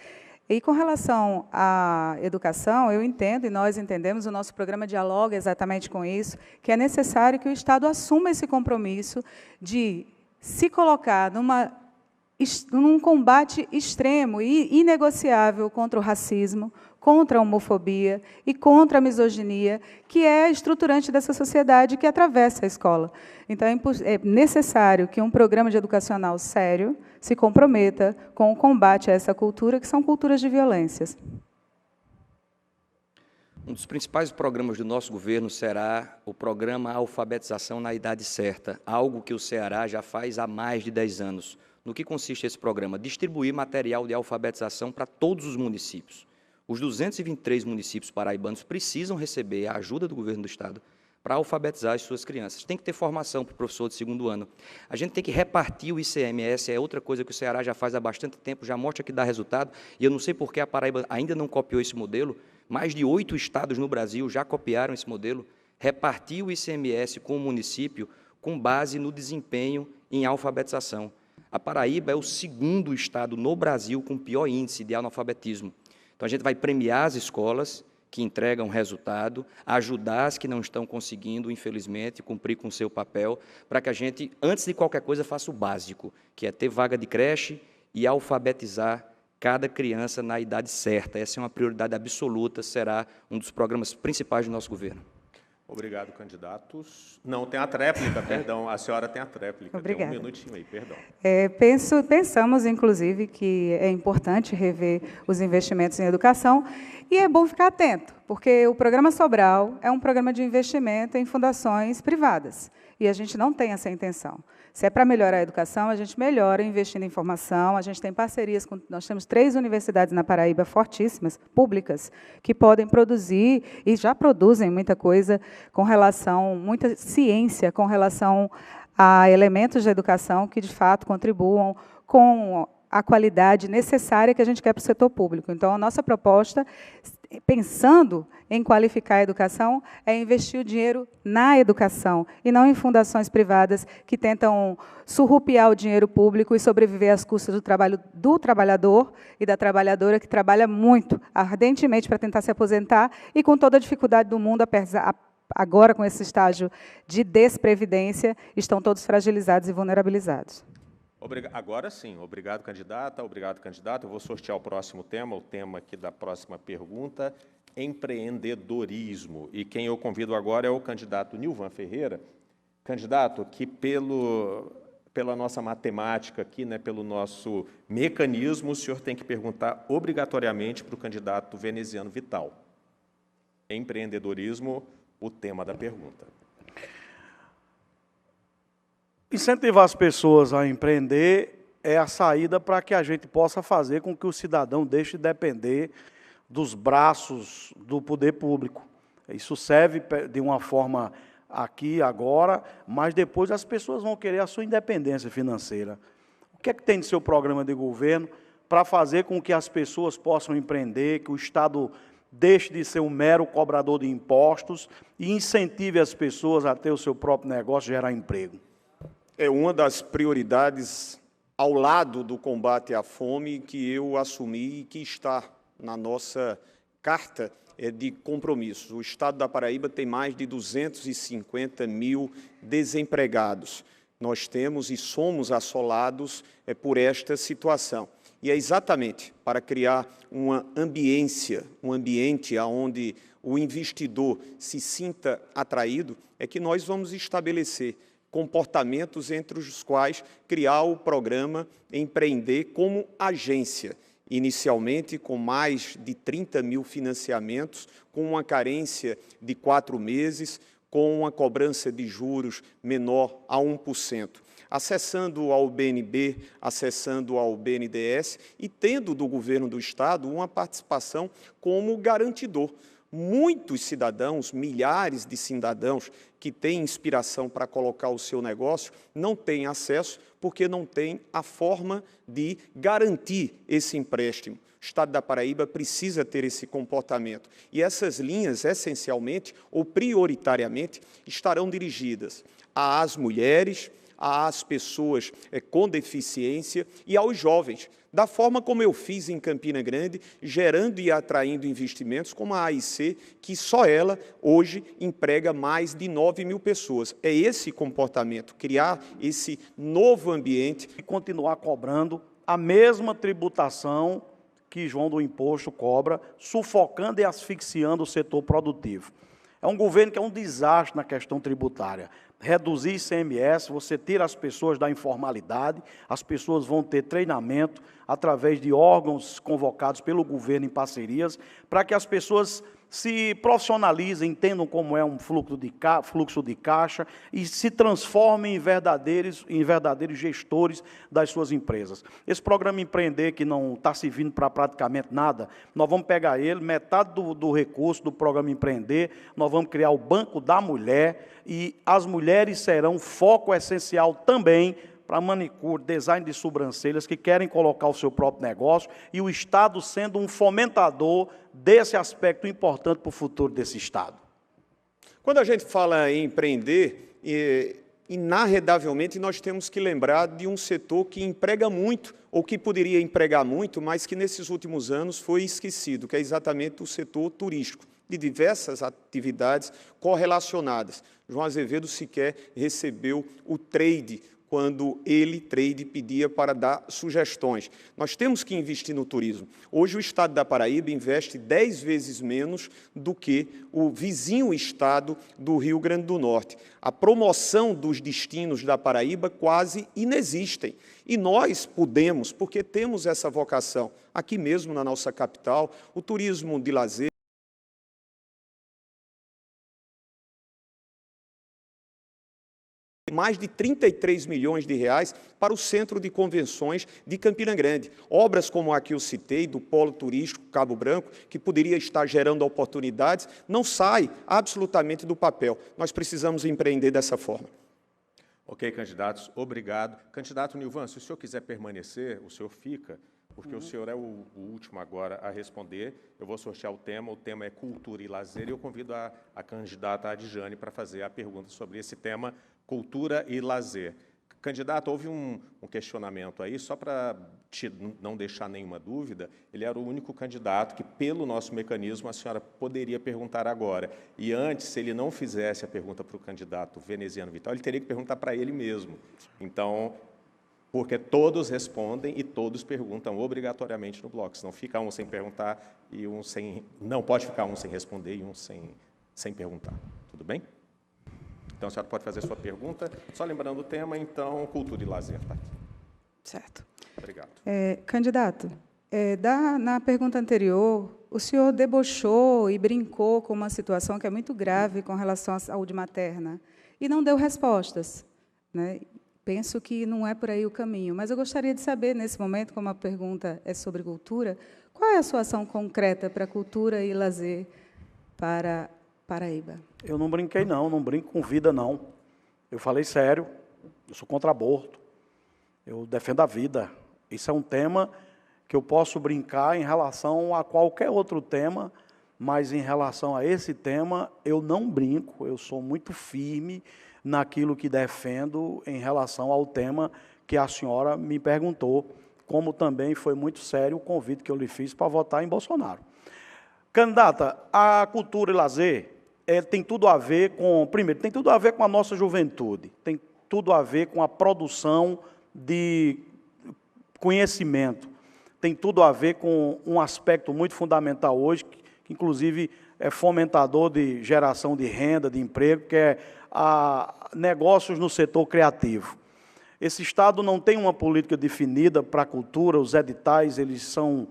E com relação à educação, eu entendo, e nós entendemos, o nosso programa dialoga exatamente com isso, que é necessário que o Estado assuma esse compromisso de se colocar num combate extremo e inegociável contra o racismo, contra a homofobia e contra a misoginia, que é estruturante dessa sociedade que atravessa a escola. Então, é necessário que um programa de educacional sério se comprometa com o combate a essa cultura, que são culturas de violências. Um dos principais programas do nosso governo será o programa Alfabetização na Idade Certa, algo que o Ceará já faz há mais de 10 anos. No que consiste esse programa? Distribuir material de alfabetização para todos os municípios. Os 223 municípios paraibanos precisam receber a ajuda do governo do Estado para alfabetizar as suas crianças. Tem que ter formação para o professor de segundo ano. A gente tem que repartir o ICMS, é outra coisa que o Ceará já faz há bastante tempo, já mostra que dá resultado, e eu não sei por que a Paraíba ainda não copiou esse modelo. Mais de 8 estados no Brasil já copiaram esse modelo. Repartir o ICMS com o município com base no desempenho em alfabetização. A Paraíba é o segundo estado no Brasil com pior índice de analfabetismo. Então, a gente vai premiar as escolas que entregam resultado, ajudar as que não estão conseguindo, infelizmente, cumprir com o seu papel, para que a gente, antes de qualquer coisa, faça o básico, que é ter vaga de creche e alfabetizar cada criança na idade certa. Essa é uma prioridade absoluta, será um dos programas principais do nosso governo. Obrigado, candidatos. Não, tem a tréplica, perdão. A senhora tem a tréplica. Obrigada. Tem um minutinho aí, perdão. Pensamos, inclusive, que é importante rever os investimentos em educação e é bom ficar atento, porque o Programa Sobral é um programa de investimento em fundações privadas e a gente não tem essa intenção. Se é para melhorar a educação, a gente melhora investindo em formação, a gente tem parcerias com... Nós temos 3 universidades na Paraíba fortíssimas, públicas, que podem produzir, e já produzem muita coisa com relação, muita ciência com relação a elementos de educação que, de fato, contribuam com a qualidade necessária que a gente quer para o setor público. Então, a nossa proposta, pensando em qualificar a educação, é investir o dinheiro na educação e não em fundações privadas que tentam surrupiar o dinheiro público e sobreviver às custas do trabalho do trabalhador e da trabalhadora, que trabalha muito, ardentemente, para tentar se aposentar e com toda a dificuldade do mundo, agora com esse estágio de desprevidência, estão todos fragilizados e vulnerabilizados. Agora sim. Obrigado, candidata. Obrigado, candidato. Eu vou sortear o próximo tema, o tema aqui da próxima pergunta, empreendedorismo. E quem eu convido agora é o candidato Nilvan Ferreira. Candidato, que pela nossa matemática aqui, né, pelo nosso mecanismo, o senhor tem que perguntar obrigatoriamente para o candidato Veneziano Vital. Empreendedorismo, o tema da pergunta. Incentivar as pessoas a empreender é a saída para que a gente possa fazer com que o cidadão deixe de depender dos braços do poder público. Isso serve de uma forma aqui, agora, mas depois as pessoas vão querer a sua independência financeira. O que é que tem no seu programa de governo para fazer com que as pessoas possam empreender, que o Estado deixe de ser um mero cobrador de impostos e incentive as pessoas a ter o seu próprio negócio, gerar emprego? É uma das prioridades ao lado do combate à fome que eu assumi e que está na nossa carta de compromissos. O Estado da Paraíba tem mais de 250 mil desempregados. Nós temos e somos assolados por esta situação. E é exatamente para criar um ambiente onde o investidor se sinta atraído, é que nós vamos estabelecer comportamentos entre os quais criar o programa Empreender como agência, inicialmente com mais de 30 mil financiamentos, com uma carência de 4 meses, com uma cobrança de juros menor a 1%. Acessando ao BNB, acessando ao BNDES e tendo do governo do Estado uma participação como garantidor. Muitos cidadãos, milhares de cidadãos que têm inspiração para colocar o seu negócio, não têm acesso porque não têm a forma de garantir esse empréstimo. O Estado da Paraíba precisa ter esse comportamento. E essas linhas, essencialmente ou prioritariamente, estarão dirigidas às mulheres, às pessoas com deficiência e aos jovens, da forma como eu fiz em Campina Grande, gerando e atraindo investimentos, como a AIC, que só ela, hoje, emprega mais de 9 mil pessoas. É esse comportamento, criar esse novo ambiente. E continuar cobrando a mesma tributação que João do Imposto cobra, sufocando e asfixiando o setor produtivo. É um governo que é um desastre na questão tributária. Reduzir ICMS, você tira as pessoas da informalidade, as pessoas vão ter treinamento através de órgãos convocados pelo governo em parcerias, para que as pessoas se profissionalizem, entendam como é um fluxo de caixa e se transformem em verdadeiros gestores das suas empresas. Esse programa Empreender, que não está servindo para praticamente nada, nós vamos pegar ele, metade do recurso do programa Empreender, nós vamos criar o Banco da Mulher e as mulheres serão foco essencial também para manicure, design de sobrancelhas, que querem colocar o seu próprio negócio, e o Estado sendo um fomentador desse aspecto importante para o futuro desse Estado. Quando a gente fala em empreender, inarredavelmente nós temos que lembrar de um setor que emprega muito, ou que poderia empregar muito, mas que nesses últimos anos foi esquecido, que é exatamente o setor turístico, de diversas atividades correlacionadas. João Azevedo sequer recebeu o trade, quando ele, trade, pedia para dar sugestões. Nós temos que investir no turismo. Hoje o Estado da Paraíba investe 10 vezes menos do que o vizinho estado do Rio Grande do Norte. A promoção dos destinos da Paraíba quase inexistem. E nós podemos, porque temos essa vocação, aqui mesmo na nossa capital, o turismo de lazer, mais de 33 milhões de reais para o Centro de Convenções de Campina Grande. Obras como a que eu citei, do Polo Turístico Cabo Branco, que poderia estar gerando oportunidades, não sai absolutamente do papel. Nós precisamos empreender dessa forma. Ok, candidatos, obrigado. Candidato Nilvan, se o senhor quiser permanecer, o senhor fica, porque o senhor é o último agora a responder. Eu vou sortear o tema é cultura e lazer, e eu convido a candidata Adjane para fazer a pergunta sobre esse tema, cultura e lazer. Candidato, houve um questionamento aí, só para não deixar nenhuma dúvida, ele era o único candidato que, pelo nosso mecanismo, a senhora poderia perguntar agora. E antes, se ele não fizesse a pergunta para o candidato Veneziano Vital, ele teria que perguntar para ele mesmo. Então, porque todos respondem e todos perguntam obrigatoriamente no bloco, senão fica um sem perguntar e um sem... Não, pode ficar um sem responder e um sem perguntar. Tudo bem? Então, a senhora pode fazer a sua pergunta. Só lembrando o tema, então, cultura e lazer. Tá? Certo. Obrigado. Candidato, na pergunta anterior, o senhor debochou e brincou com uma situação que é muito grave com relação à saúde materna e não deu respostas, né? Penso que não é por aí o caminho, mas eu gostaria de saber, nesse momento, como a pergunta é sobre cultura, qual é a sua ação concreta para cultura e lazer para Paraíba? Eu não brinquei, não brinco com vida, não. Eu falei sério, eu sou contra aborto, eu defendo a vida. Isso é um tema que eu posso brincar em relação a qualquer outro tema, mas em relação a esse tema, eu não brinco, eu sou muito firme naquilo que defendo em relação ao tema que a senhora me perguntou, como também foi muito sério o convite que eu lhe fiz para votar em Bolsonaro. Candidata, a cultura e lazer tem tudo a ver com, primeiro, tem tudo a ver com a nossa juventude, tem tudo a ver com a produção de conhecimento, tem tudo a ver com um aspecto muito fundamental hoje, que inclusive é fomentador de geração de renda, de emprego, que é negócios no setor criativo. Esse Estado não tem uma política definida para a cultura, os editais eles são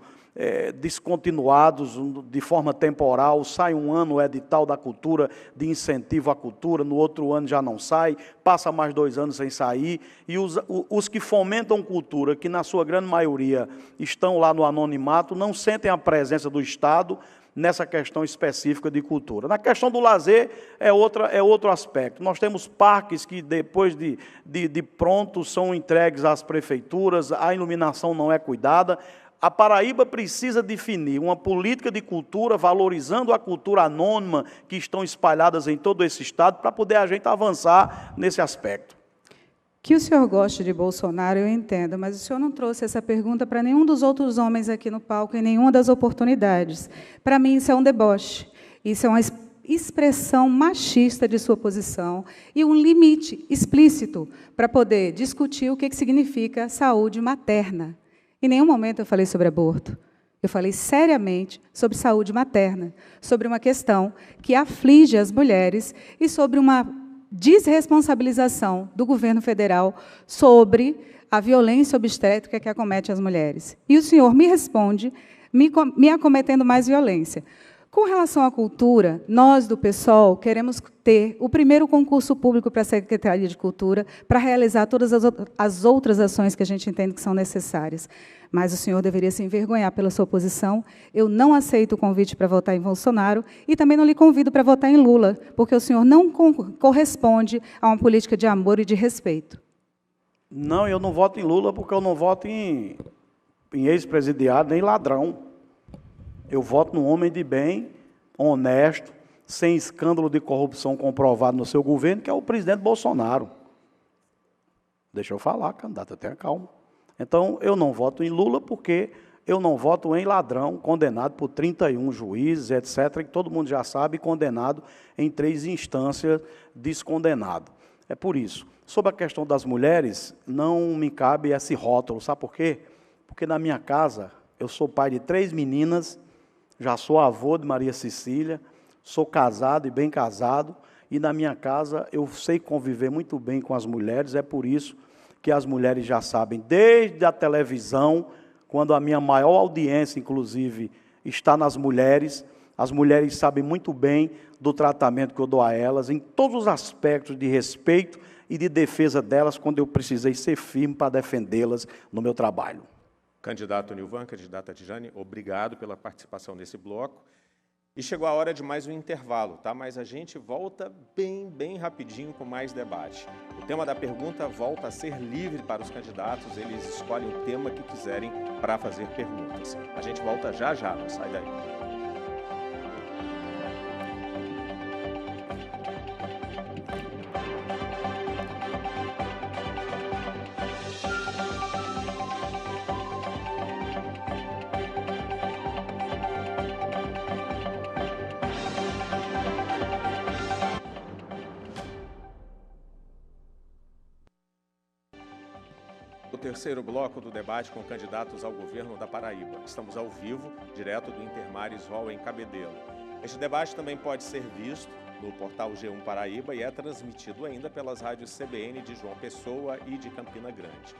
descontinuados de forma temporal, sai um ano o edital da cultura, de incentivo à cultura, no outro ano já não sai, passa mais 2 anos sem sair, e os que fomentam cultura, que na sua grande maioria estão lá no anonimato, não sentem a presença do Estado nessa questão específica de cultura. Na questão do lazer, é outro aspecto. Nós temos parques que, depois de pronto, são entregues às prefeituras, a iluminação não é cuidada. A Paraíba precisa definir uma política de cultura, valorizando a cultura anônima que estão espalhadas em todo esse Estado, para poder a gente avançar nesse aspecto. Que o senhor goste de Bolsonaro, eu entendo, mas o senhor não trouxe essa pergunta para nenhum dos outros homens aqui no palco, em nenhuma das oportunidades. Para mim, isso é um deboche. Isso é uma expressão machista de sua posição e um limite explícito para poder discutir o que significa saúde materna. Em nenhum momento eu falei sobre aborto. Eu falei seriamente sobre saúde materna, sobre uma questão que aflige as mulheres e sobre uma desresponsabilização do governo federal sobre a violência obstétrica que acomete as mulheres. E o senhor me responde, me acometendo mais violência. Com relação à cultura, nós do PSOL queremos ter o primeiro concurso público para a Secretaria de Cultura para realizar todas as outras ações que a gente entende que são necessárias. Mas o senhor deveria se envergonhar pela sua posição. Eu não aceito o convite para votar em Bolsonaro e também não lhe convido para votar em Lula, porque o senhor não corresponde a uma política de amor e de respeito. Não, eu não voto em Lula porque eu não voto em ex-presidiário nem ladrão. Eu voto num homem de bem, honesto, sem escândalo de corrupção comprovado no seu governo, que é o presidente Bolsonaro. Deixa eu falar, candidato, tenha calma. Então, eu não voto em Lula porque eu não voto em ladrão, condenado por 31 juízes, etc., que todo mundo já sabe, condenado em 3 instâncias, descondenado. É por isso. Sobre a questão das mulheres, não me cabe esse rótulo, sabe por quê? Porque na minha casa, eu sou pai de 3 meninas, já sou avô de Maria Cecília, sou casado e bem casado, e na minha casa eu sei conviver muito bem com as mulheres, é por isso que as mulheres já sabem, desde a televisão, quando a minha maior audiência, inclusive, está nas mulheres, as mulheres sabem muito bem do tratamento que eu dou a elas, em todos os aspectos de respeito e de defesa delas, quando eu precisei ser firme para defendê-las no meu trabalho. Candidato Nilvan, candidata Adjane, obrigado pela participação nesse bloco. E chegou a hora de mais um intervalo, tá? Mas a gente volta bem rapidinho com mais debate. O tema da pergunta volta a ser livre para os candidatos, eles escolhem o tema que quiserem para fazer perguntas. A gente volta já, não sai daí. Terceiro bloco do debate com candidatos ao governo da Paraíba. Estamos ao vivo, direto do Intermares Hall em Cabedelo. Este debate também pode ser visto no portal G1 Paraíba e é transmitido ainda pelas rádios CBN de João Pessoa e de Campina Grande.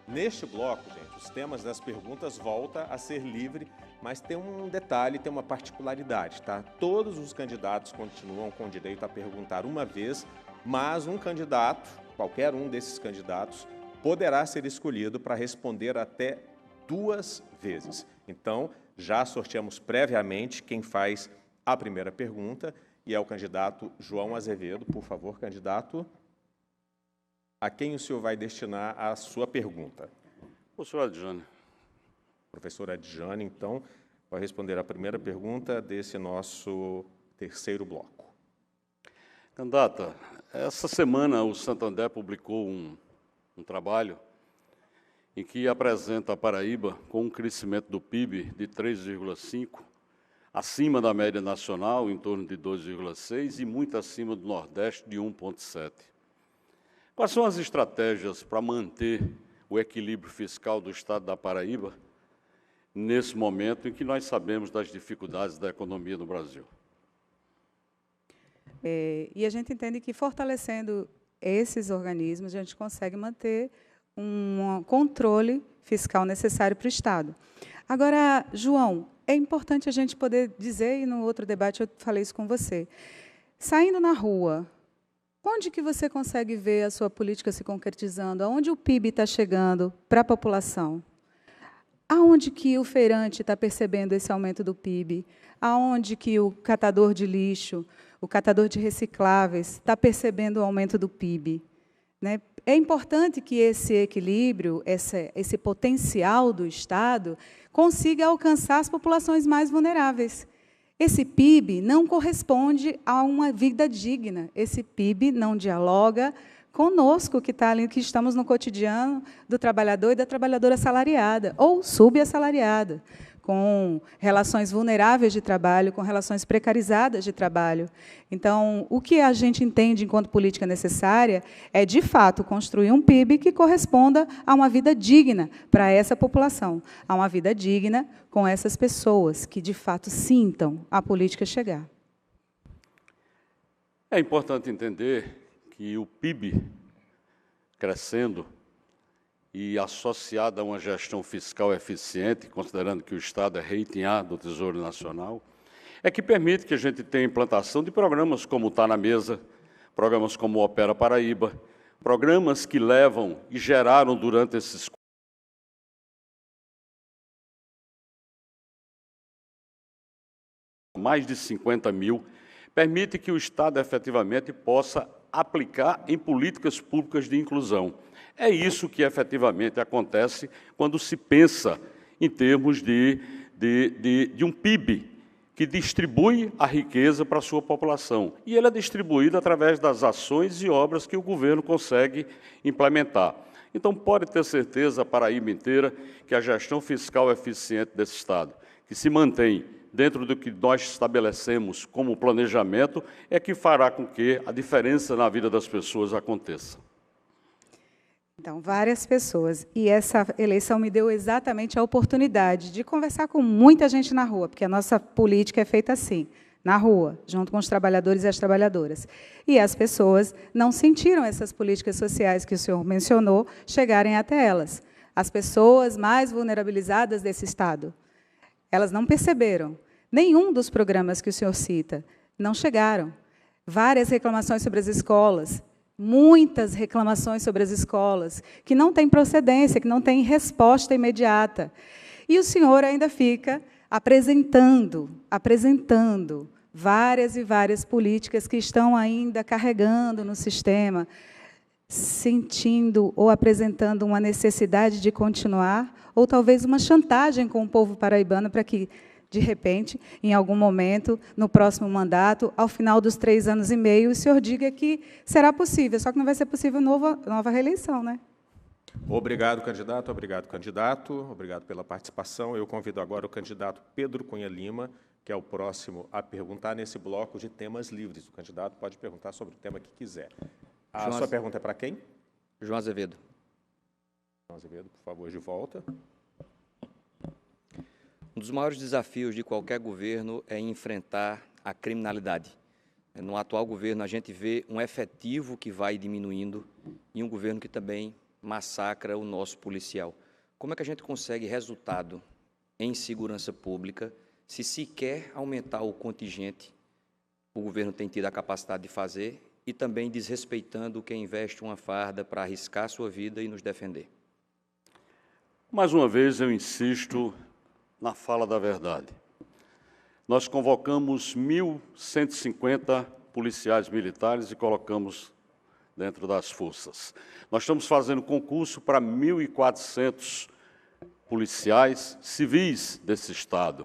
Neste bloco, gente, os temas das perguntas voltam a ser livre, mas tem um detalhe, tem uma particularidade, tá? Todos os candidatos continuam com direito a perguntar uma vez, mas um candidato, qualquer um desses candidatos, poderá ser escolhido para responder até 2 vezes. Então, já sorteamos previamente quem faz a primeira pergunta, e é o candidato João Azevedo. Por favor, candidato, a quem o senhor vai destinar a sua pergunta? Professora Adjane. Professora Adjane, então, vai responder a primeira pergunta desse nosso terceiro bloco. Candidata, essa semana o Santander publicou um trabalho em que apresenta a Paraíba com um crescimento do PIB de 3,5%, acima da média nacional, em torno de 2,6%, e muito acima do Nordeste, de 1,7%. Quais são as estratégias para manter o equilíbrio fiscal do Estado da Paraíba nesse momento em que nós sabemos das dificuldades da economia no Brasil? E a gente entende que, fortalecendo esses organismos, a gente consegue manter um controle fiscal necessário para o Estado. Agora, João, é importante a gente poder dizer, e no outro debate eu falei isso com você, saindo na rua, onde que você consegue ver a sua política se concretizando? Aonde o PIB está chegando para a população? Aonde que o feirante está percebendo esse aumento do PIB? Aonde que o catador de lixo, o catador de recicláveis está percebendo o aumento do PIB? Né? É importante que esse equilíbrio, esse potencial do Estado, consiga alcançar as populações mais vulneráveis. Esse PIB não corresponde a uma vida digna. Esse PIB não dialoga conosco, que estamos no cotidiano do trabalhador e da trabalhadora assalariada, ou subassalariada, com relações vulneráveis de trabalho, com relações precarizadas de trabalho. Então, o que a gente entende enquanto política necessária é, de fato, construir um PIB que corresponda a uma vida digna para essa população, a uma vida digna com essas pessoas que, de fato, sintam a política chegar. É importante entender que o PIB crescendo e associado a uma gestão fiscal eficiente, considerando que o Estado é rating A do Tesouro Nacional, é que permite que a gente tenha implantação de programas como Tá na Mesa, programas como Opera Paraíba, programas que levam e geraram durante esses mais de 50 mil, permite que o Estado efetivamente possa aplicar em políticas públicas de inclusão. É isso que efetivamente acontece quando se pensa em termos de um PIB que distribui a riqueza para a sua população. E ele é distribuído através das ações e obras que o governo consegue implementar. Então, pode ter certeza, a Paraíba inteira, que a gestão fiscal eficiente desse Estado, que se mantém dentro do que nós estabelecemos como planejamento, é que fará com que a diferença na vida das pessoas aconteça. Então, várias pessoas. E essa eleição me deu exatamente a oportunidade de conversar com muita gente na rua, porque a nossa política é feita assim, na rua, junto com os trabalhadores e as trabalhadoras. E as pessoas não sentiram essas políticas sociais que o senhor mencionou chegarem até elas. As pessoas mais vulnerabilizadas desse Estado, elas não perceberam. Nenhum dos programas que o senhor cita não chegaram. Várias reclamações sobre as escolas, muitas reclamações sobre as escolas, que não têm procedência, que não têm resposta imediata. E o senhor ainda fica apresentando várias e várias políticas que estão ainda carregando no sistema, sentindo ou apresentando uma necessidade de continuar, ou talvez uma chantagem com o povo paraibano para que, de repente, em algum momento, no próximo mandato, ao final dos 3 anos e meio, o senhor diga que será possível, só que não vai ser possível nova reeleição, né? Obrigado, candidato. Obrigado, candidato. Obrigado pela participação. Eu convido agora o candidato Pedro Cunha Lima, que é o próximo a perguntar nesse bloco de temas livres. O candidato pode perguntar sobre o tema que quiser. A sua pergunta é para quem? João Azevedo. João Azevedo, por favor, de volta. Um dos maiores desafios de qualquer governo é enfrentar a criminalidade. No atual governo, a gente vê um efetivo que vai diminuindo e um governo que também massacra o nosso policial. Como é que a gente consegue resultado em segurança pública se sequer aumentar o contingente o governo tem tido a capacidade de fazer e também desrespeitando quem investe uma farda para arriscar sua vida e nos defender? Mais uma vez, eu insisto na fala da verdade. Nós convocamos 1.150 policiais militares e colocamos dentro das forças. Nós estamos fazendo concurso para 1.400 policiais civis desse Estado.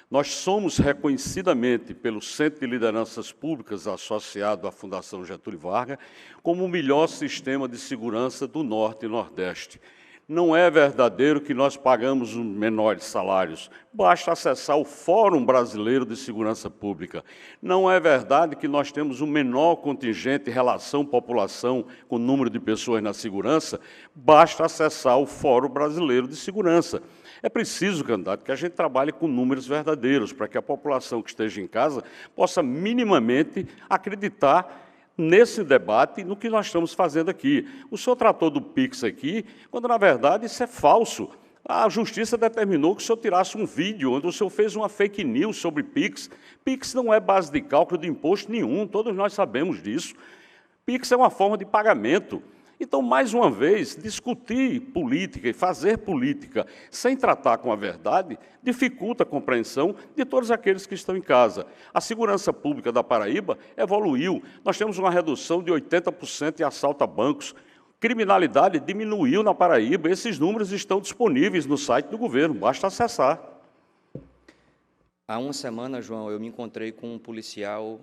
Nós somos reconhecidamente pelo Centro de Lideranças Públicas, associado à Fundação Getúlio Vargas, como o melhor sistema de segurança do Norte e Nordeste. Não é verdadeiro que nós pagamos os menores salários. Basta acessar o Fórum Brasileiro de Segurança Pública. Não é verdade que nós temos o menor contingente em relação população com o número de pessoas na segurança. Basta acessar o Fórum Brasileiro de Segurança. É preciso, candidato, que a gente trabalhe com números verdadeiros, para que a população que esteja em casa possa minimamente acreditar nesse debate, no que nós estamos fazendo aqui. O senhor tratou do PIX aqui, quando, na verdade, isso é falso. A Justiça determinou que o senhor tirasse um vídeo onde o senhor fez uma fake news sobre PIX. PIX não é base de cálculo de imposto nenhum, todos nós sabemos disso. PIX é uma forma de pagamento. Então, mais uma vez, discutir política e fazer política sem tratar com a verdade dificulta a compreensão de todos aqueles que estão em casa. A segurança pública da Paraíba evoluiu. Nós temos uma redução de 80% em assalto a bancos. Criminalidade diminuiu na Paraíba. Esses números estão disponíveis no site do governo, basta acessar. Há uma semana, João, eu me encontrei com um policial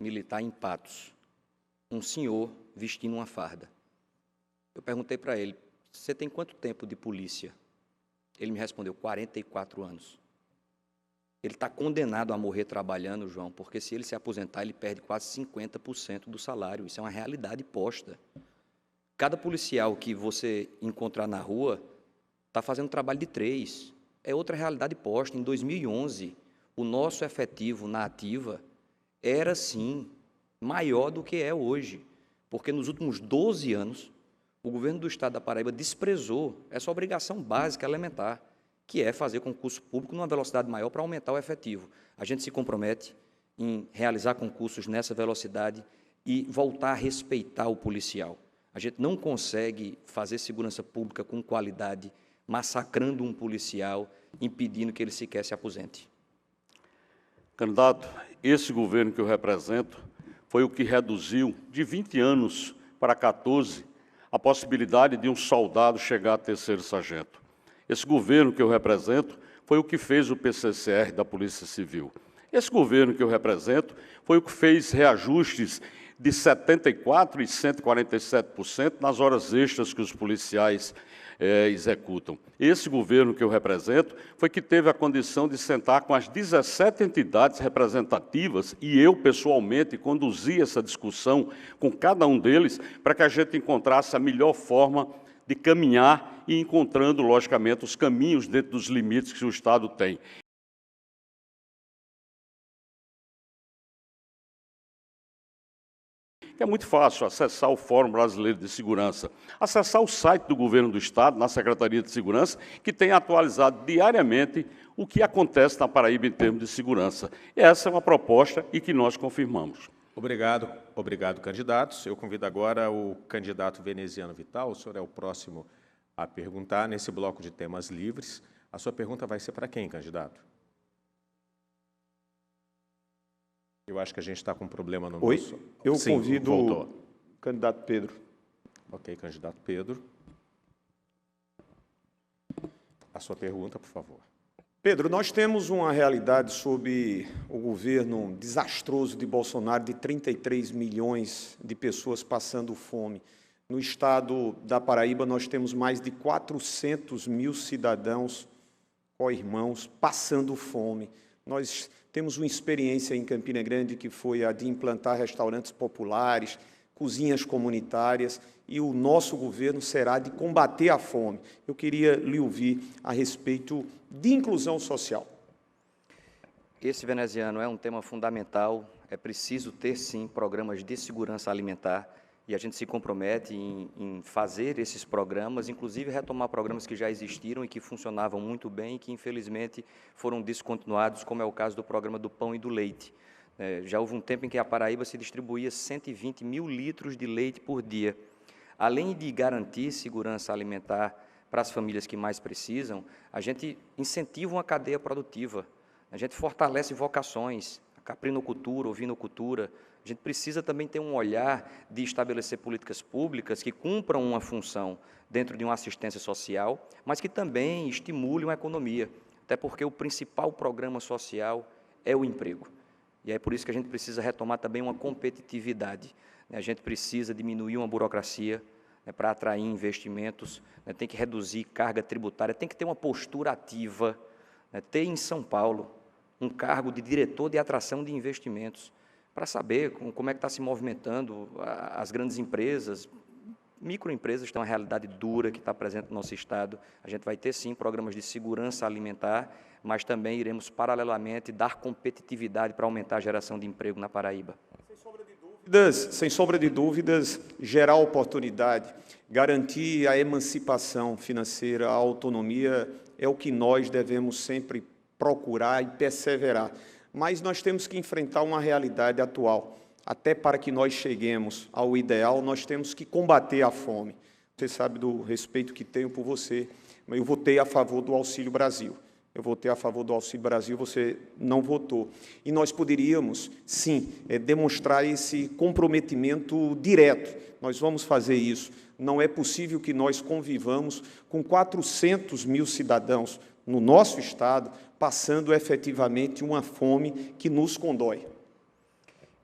militar em Patos, um senhor vestindo uma farda. Eu perguntei para ele, você tem quanto tempo de polícia? Ele me respondeu, 44 anos. Ele está condenado a morrer trabalhando, João, porque se ele se aposentar, ele perde quase 50% do salário. Isso é uma realidade posta. Cada policial que você encontrar na rua está fazendo trabalho de 3. É outra realidade posta. Em 2011, o nosso efetivo na ativa era, sim, maior do que é hoje, porque nos últimos 12 anos, o governo do Estado da Paraíba desprezou essa obrigação básica, elementar, que é fazer concurso público numa velocidade maior para aumentar o efetivo. A gente se compromete em realizar concursos nessa velocidade e voltar a respeitar o policial. A gente não consegue fazer segurança pública com qualidade, massacrando um policial, impedindo que ele sequer se aposente. Candidato, esse governo que eu represento foi o que reduziu de 20 anos para 14 a possibilidade de um soldado chegar a terceiro sargento. Esse governo que eu represento foi o que fez o PCCR da Polícia Civil. Esse governo que eu represento foi o que fez reajustes de 74% e 147% nas horas extras que os policiais executam. Esse governo que eu represento foi que teve a condição de sentar com as 17 entidades representativas e eu, pessoalmente, conduzi essa discussão com cada um deles para que a gente encontrasse a melhor forma de caminhar e encontrando, logicamente, os caminhos dentro dos limites que o Estado tem. É muito fácil acessar o Fórum Brasileiro de Segurança, acessar o site do Governo do Estado, na Secretaria de Segurança, que tem atualizado diariamente o que acontece na Paraíba em termos de segurança. Essa é uma proposta e que nós confirmamos. Obrigado, candidatos. Eu convido agora o candidato Veneziano Vital. O senhor é o próximo a perguntar nesse bloco de temas livres. A sua pergunta vai ser para quem, candidato? Eu acho que a gente está com um problema no Oi? nosso... Eu Sim, convido voltou. o candidato Pedro. Ok, candidato Pedro. A sua pergunta, por favor. Pedro, nós temos uma realidade sob o governo desastroso de Bolsonaro de 33 milhões de pessoas passando fome. No estado da Paraíba, nós temos mais de 400 mil cidadãos, co-irmãos, passando fome. Nós temos uma experiência em Campina Grande que foi a de implantar restaurantes populares, cozinhas comunitárias, e o nosso governo será de combater a fome. Eu queria lhe ouvir a respeito de inclusão social. Esse veneziano é um tema fundamental, é preciso ter, sim, programas de segurança alimentar, e a gente se compromete em fazer esses programas, inclusive retomar programas que já existiram e que funcionavam muito bem e que, infelizmente, foram descontinuados, como é o caso do programa do pão e do leite. Já houve um tempo em que a Paraíba se distribuía 120 mil litros de leite por dia. Além de garantir segurança alimentar para as famílias que mais precisam, a gente incentiva uma cadeia produtiva, a gente fortalece vocações, a caprinocultura, ovinocultura. A gente precisa também ter um olhar de estabelecer políticas públicas que cumpram uma função dentro de uma assistência social, mas que também estimulem a economia, até porque o principal programa social é o emprego. E é por isso que a gente precisa retomar também uma competitividade. A gente precisa diminuir uma burocracia, para atrair investimentos, tem que reduzir carga tributária, tem que ter uma postura ativa, ter em São Paulo um cargo de diretor de atração de investimentos, para saber como é que está se movimentando as grandes empresas, microempresas, que é uma realidade dura que está presente no nosso Estado. A gente vai ter, sim, programas de segurança alimentar, mas também iremos, paralelamente, dar competitividade para aumentar a geração de emprego na Paraíba. Sem sombra de dúvidas, gerar oportunidade, garantir a emancipação financeira, a autonomia, é o que nós devemos sempre procurar e perseverar. Mas nós temos que enfrentar uma realidade atual. Até para que nós cheguemos ao ideal, nós temos que combater a fome. Você sabe do respeito que tenho por você, mas eu votei a favor do Auxílio Brasil. Eu votei a favor do Auxílio Brasil, você não votou. E nós poderíamos, sim, demonstrar esse comprometimento direto. Nós vamos fazer isso. Não é possível que nós convivamos com 400 mil cidadãos no nosso Estado, passando efetivamente uma fome que nos condói.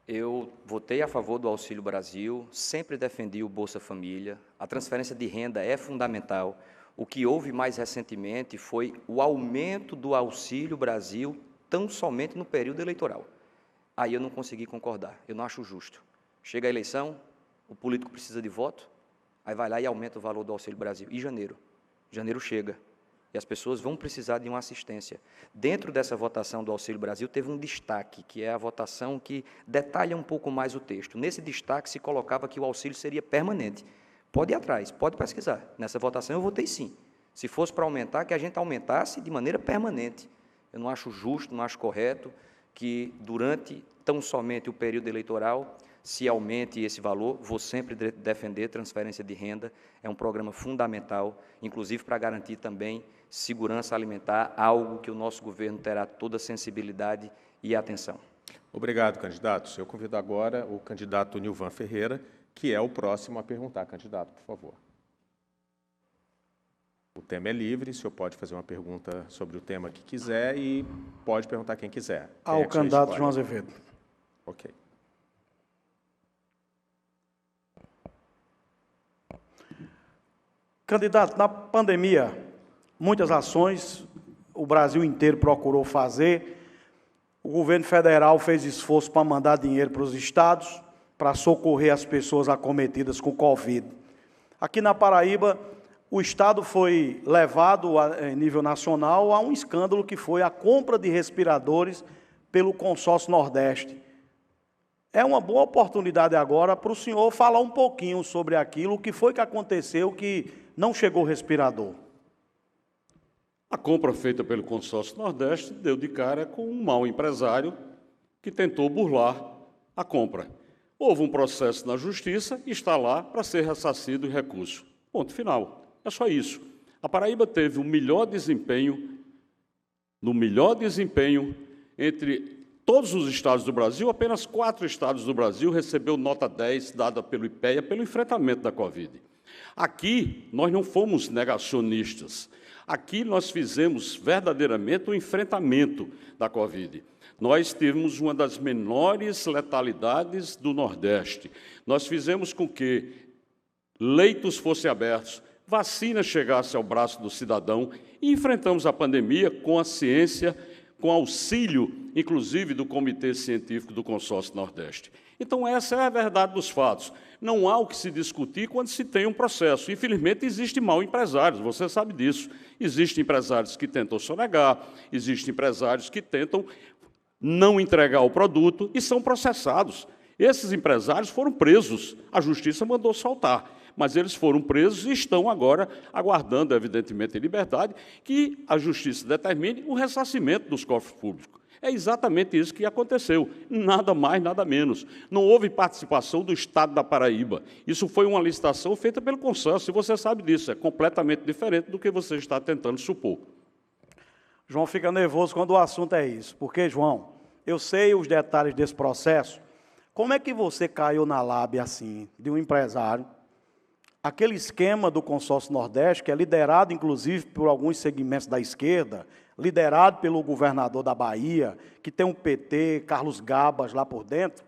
Eu votei a favor do Auxílio Brasil, sempre defendi o Bolsa Família, a transferência de renda é fundamental. O que houve mais recentemente foi o aumento do Auxílio Brasil tão somente no período eleitoral. Aí eu não consegui concordar, eu não acho justo. Chega a eleição, o político precisa de voto, aí vai lá e aumenta o valor do Auxílio Brasil. E janeiro? Janeiro chega. E as pessoas vão precisar de uma assistência. Dentro dessa votação do Auxílio Brasil, teve um destaque, que é a votação que detalha um pouco mais o texto. Nesse destaque se colocava que o auxílio seria permanente. Pode ir atrás, pode pesquisar. Nessa votação eu votei sim. Se fosse para aumentar, que a gente aumentasse de maneira permanente. Eu não acho justo, não acho correto que durante tão somente o período eleitoral se aumente esse valor. Vou sempre defender transferência de renda, é um programa fundamental, inclusive para garantir também segurança alimentar, algo que o nosso governo terá toda a sensibilidade e atenção. Obrigado, candidatos. Eu convido agora o candidato Nilvan Ferreira, que é o próximo a perguntar. Candidato, por favor. O tema é livre, o senhor pode fazer uma pergunta sobre o tema que quiser e pode perguntar quem quiser. Ao candidato João Azevedo. Ok. Candidato, na pandemia, muitas ações o Brasil inteiro procurou fazer. O governo federal fez esforço para mandar dinheiro para os estados, para socorrer as pessoas acometidas com Covid. Aqui na Paraíba, o Estado foi levado, em nível nacional, a um escândalo que foi a compra de respiradores pelo Consórcio Nordeste. É uma boa oportunidade agora para o senhor falar um pouquinho sobre aquilo, o que foi que aconteceu que não chegou respirador. A compra feita pelo Consórcio Nordeste deu de cara com um mau empresário que tentou burlar a compra. Houve um processo na Justiça e está lá para ser ressarcido o recurso. Ponto final. É só isso. A Paraíba teve o melhor desempenho, entre todos os estados do Brasil, apenas 4 estados do Brasil recebeu nota 10 dada pelo IPEA pelo enfrentamento da Covid. Aqui, nós não fomos negacionistas. Aqui, nós fizemos verdadeiramente o enfrentamento da Covid. Nós tivemos uma das menores letalidades do Nordeste. Nós fizemos com que leitos fossem abertos, vacina chegasse ao braço do cidadão e enfrentamos a pandemia com a ciência, com auxílio, inclusive, do Comitê Científico do Consórcio Nordeste. Então, essa é a verdade dos fatos. Não há o que se discutir quando se tem um processo. Infelizmente, existem mal empresários, você sabe disso. Existem empresários que tentam sonegar, existem empresários que tentam não entregar o produto e são processados. Esses empresários foram presos, a Justiça mandou soltar, mas eles foram presos e estão agora aguardando, evidentemente, em liberdade, que a Justiça determine o ressarcimento dos cofres públicos. É exatamente isso que aconteceu, nada mais, nada menos. Não houve participação do Estado da Paraíba. Isso foi uma licitação feita pelo consórcio, e você sabe disso, é completamente diferente do que você está tentando supor. João fica nervoso quando o assunto é isso, porque, João, eu sei os detalhes desse processo. Como é que você caiu na lábia, assim, de um empresário? Aquele esquema do Consórcio Nordeste, que é liderado, inclusive, por alguns segmentos da esquerda, liderado pelo governador da Bahia, que tem um PT, Carlos Gabas, lá por dentro,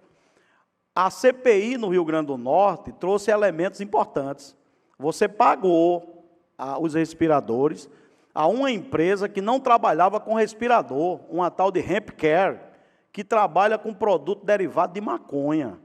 a CPI no Rio Grande do Norte trouxe elementos importantes. Você pagou os respiradores a uma empresa que não trabalhava com respirador, uma tal de HempCare, que trabalha com produto derivado de maconha.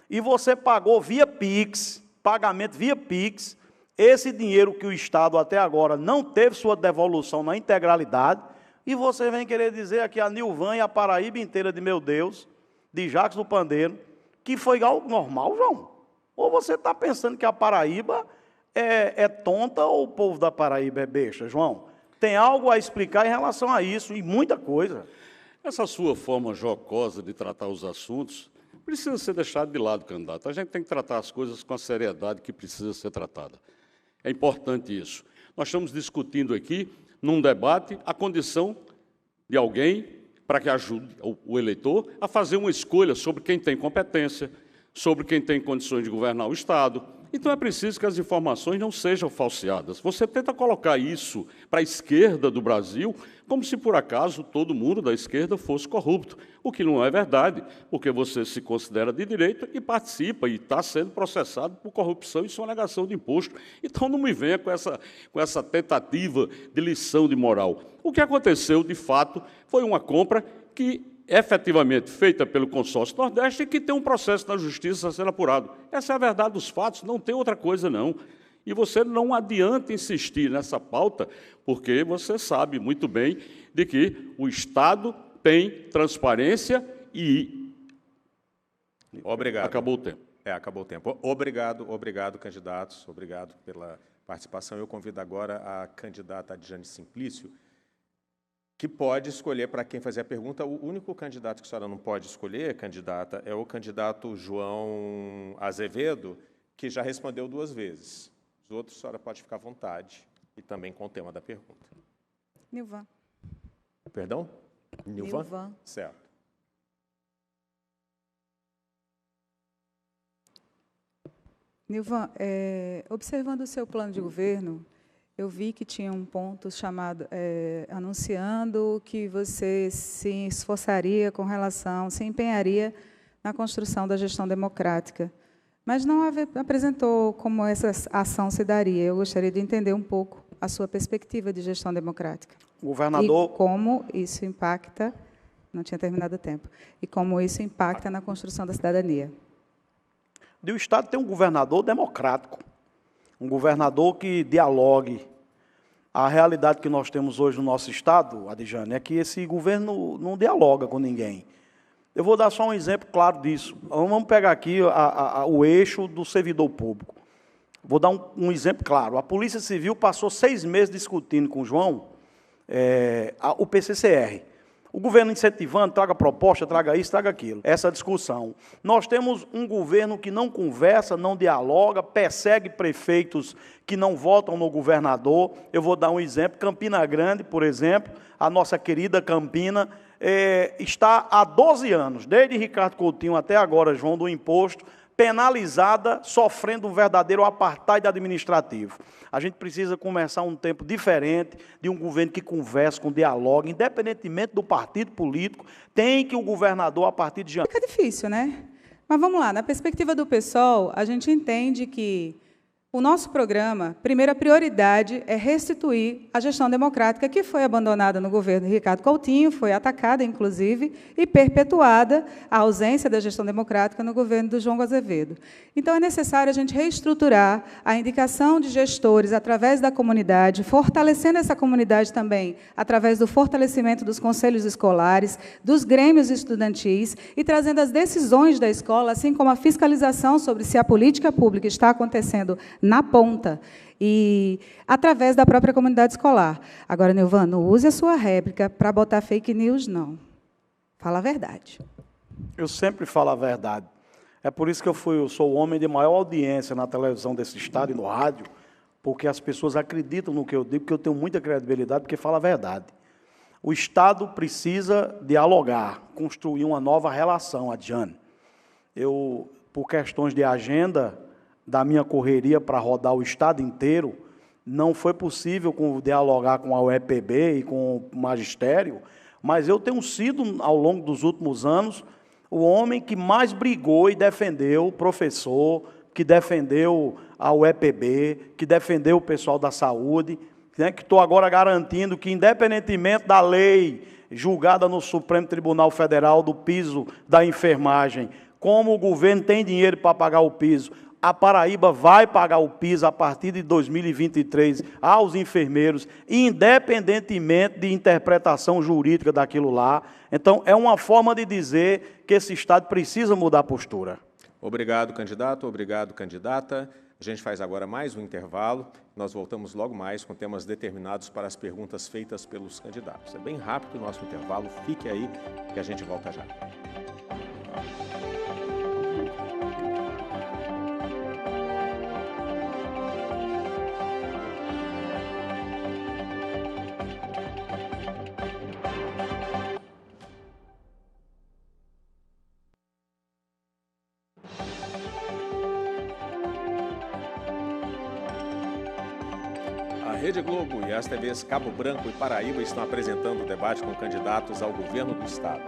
E você pagou via Pix, pagamento via Pix, esse dinheiro que o Estado até agora não teve sua devolução na integralidade, e você vem querer dizer aqui a Nilvan e a Paraíba inteira de meu Deus, de Jacques do Pandeiro, que foi algo normal, João? Ou você está pensando que a Paraíba é tonta ou o povo da Paraíba é besta, João? Tem algo a explicar em relação a isso, e muita coisa. Essa sua forma jocosa de tratar os assuntos precisa ser deixada de lado, candidato. A gente tem que tratar as coisas com a seriedade que precisa ser tratada. É importante isso. Nós estamos discutindo aqui, num debate, a condição de alguém para que ajude o eleitor a fazer uma escolha sobre quem tem competência, sobre quem tem condições de governar o Estado. Então, é preciso que as informações não sejam falseadas. Você tenta colocar isso para a esquerda do Brasil como se, por acaso, todo mundo da esquerda fosse corrupto, o que não é verdade, porque você se considera de direita e participa e está sendo processado por corrupção e sonegação de imposto. Então, não me venha com essa tentativa de lição de moral. O que aconteceu, de fato, foi uma compra que efetivamente feita pelo Consórcio Nordeste e que tem um processo na Justiça a ser apurado. Essa é a verdade dos fatos, não tem outra coisa, não. E você não adianta insistir nessa pauta, porque você sabe muito bem de que o Estado tem transparência e... Obrigado. Acabou o tempo. Acabou o tempo. Obrigado, candidatos. Obrigado pela participação. Eu convido agora a candidata Adjane Simplício, que pode escolher para quem fazer a pergunta. O único candidato que a senhora não pode escolher, candidata, é o candidato João Azevedo, que já respondeu 2 vezes. Os outros, a senhora pode ficar à vontade, e também com o tema da pergunta. Nilvan. Perdão? Nilvan? Nilvan. Certo. Nilvan, observando o seu plano de governo, eu vi que tinha um ponto chamado, anunciando que você se esforçaria com relação, se empenharia na construção da gestão democrática, mas não apresentou como essa ação se daria. Eu gostaria de entender um pouco a sua perspectiva de gestão democrática. Governador... E como isso impacta, não tinha terminado o tempo, e como isso impacta na construção da cidadania. O Estado tem um governador democrático, um governador que dialogue. A realidade que nós temos hoje no nosso Estado, Adjane, é que esse governo não dialoga com ninguém. Eu vou dar só um exemplo claro disso. Vamos pegar aqui o eixo do servidor público. Vou dar um exemplo claro. A Polícia Civil passou 6 meses discutindo com o João o PCCR. O governo incentivando, traga proposta, traga isso, traga aquilo. Essa discussão. Nós temos um governo que não conversa, não dialoga, persegue prefeitos que não votam no governador. Eu vou dar um exemplo. Campina Grande, por exemplo, a nossa querida Campina, está há 12 anos, desde Ricardo Coutinho até agora, João, do imposto, penalizada, sofrendo um verdadeiro apartheid administrativo. A gente precisa começar um tempo diferente, de um governo que converse, com diálogo, independentemente do partido político, tem que o governador, a partir de janeiro... Fica difícil, né? Mas vamos lá, na perspectiva do PSOL, a gente entende que o nosso programa, primeira prioridade é restituir a gestão democrática que foi abandonada no governo Ricardo Coutinho, foi atacada, inclusive, e perpetuada a ausência da gestão democrática no governo do João Azevedo. Então, é necessário a gente reestruturar a indicação de gestores através da comunidade, fortalecendo essa comunidade também através do fortalecimento dos conselhos escolares, dos grêmios estudantis e trazendo as decisões da escola, assim como a fiscalização sobre se a política pública está acontecendo na ponta, e através da própria comunidade escolar. Agora, Nilvan, não use a sua réplica para botar fake news, não. Fala a verdade. Eu sempre falo a verdade. É por isso que eu sou o homem de maior audiência na televisão desse estado e no rádio, porque as pessoas acreditam no que eu digo, porque eu tenho muita credibilidade, porque falo a verdade. O Estado precisa dialogar, construir uma nova relação, Adjane. Eu, por questões de agenda, da minha correria para rodar o Estado inteiro, não foi possível dialogar com a UEPB e com o magistério, mas eu tenho sido, ao longo dos últimos anos, o homem que mais brigou e defendeu o professor, que defendeu a UEPB, que defendeu o pessoal da saúde, né, que estou agora garantindo que, independentemente da lei julgada no Supremo Tribunal Federal do piso da enfermagem, como o governo tem dinheiro para pagar o piso, a Paraíba vai pagar o piso a partir de 2023 aos enfermeiros, independentemente de interpretação jurídica daquilo lá. Então, é uma forma de dizer que esse Estado precisa mudar a postura. Obrigado, candidato. Obrigado, candidata. A gente faz agora mais um intervalo. Nós voltamos logo mais com temas determinados para as perguntas feitas pelos candidatos. É bem rápido o nosso intervalo. Fique aí que a gente volta já. A Rede Globo e as TVs Cabo Branco e Paraíba estão apresentando o debate com candidatos ao governo do Estado.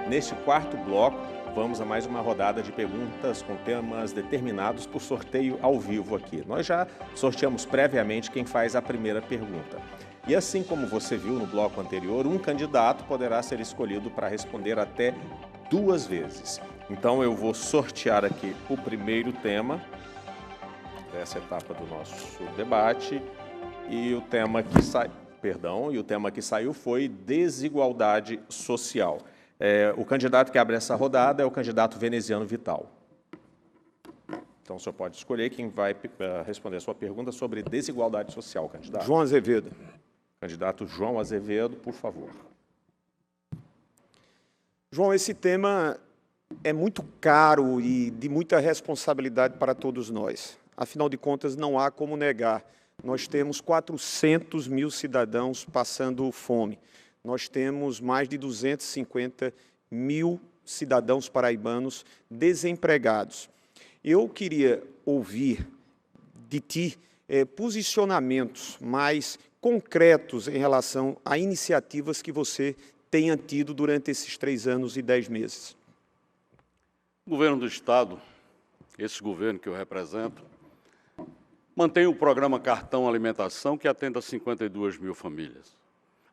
Neste quarto bloco, vamos a mais uma rodada de perguntas com temas determinados por sorteio ao vivo aqui. Nós já sorteamos previamente quem faz a primeira pergunta. E assim como você viu no bloco anterior, um candidato poderá ser escolhido para responder até 2 vezes. Então eu vou sortear aqui o primeiro tema dessa etapa do nosso debate. E o tema que saiu foi desigualdade social. O candidato que abre essa rodada é o candidato Veneziano Vital. Então, o senhor pode escolher quem vai responder a sua pergunta sobre desigualdade social, candidato. João Azevedo. Candidato João Azevedo, por favor. João, esse tema é muito caro e de muita responsabilidade para todos nós. Afinal de contas, não há como negar. Nós temos 400 mil cidadãos passando fome. Nós temos mais de 250 mil cidadãos paraibanos desempregados. Eu queria ouvir de ti posicionamentos mais concretos em relação a iniciativas que você tenha tido durante esses 3 anos e 10 meses. O governo do Estado, esse governo que eu represento, mantém o programa Cartão Alimentação, que atende a 52 mil famílias.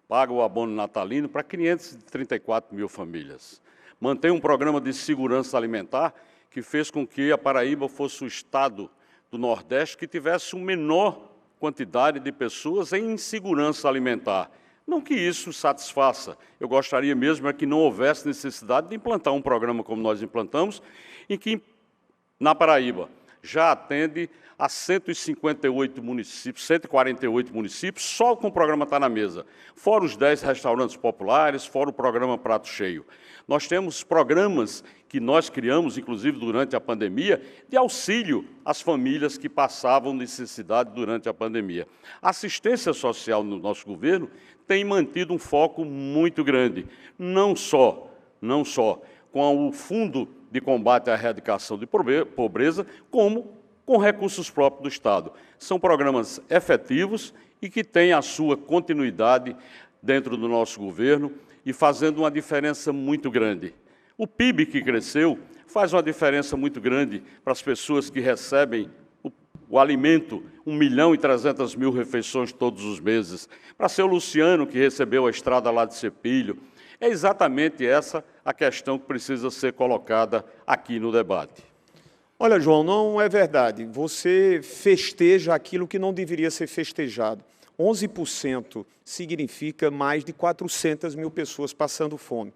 Paga o abono natalino para 534 mil famílias. Mantém um programa de segurança alimentar que fez com que a Paraíba fosse o estado do Nordeste que tivesse uma menor quantidade de pessoas em insegurança alimentar. Não que isso satisfaça. Eu gostaria mesmo que não houvesse necessidade de implantar um programa como nós implantamos, em que, na Paraíba, já atende a 148 municípios, só com o programa Tá na Mesa. Fora os 10 restaurantes populares, fora o programa Prato Cheio. Nós temos programas que nós criamos, inclusive durante a pandemia, de auxílio às famílias que passavam necessidade durante a pandemia. A assistência social no nosso governo tem mantido um foco muito grande, não só com o Fundo de Combate à Erradicação de Pobreza, como com recursos próprios do Estado. São programas efetivos e que têm a sua continuidade dentro do nosso governo e fazendo uma diferença muito grande. O PIB que cresceu faz uma diferença muito grande para as pessoas que recebem o alimento, 1.300.000 refeições todos os meses. Para seu Luciano, que recebeu a estrada lá de Cepilho. É exatamente essa a questão que precisa ser colocada aqui no debate. Olha, João, não é verdade. Você festeja aquilo que não deveria ser festejado. 11% significa mais de 400.000 pessoas passando fome.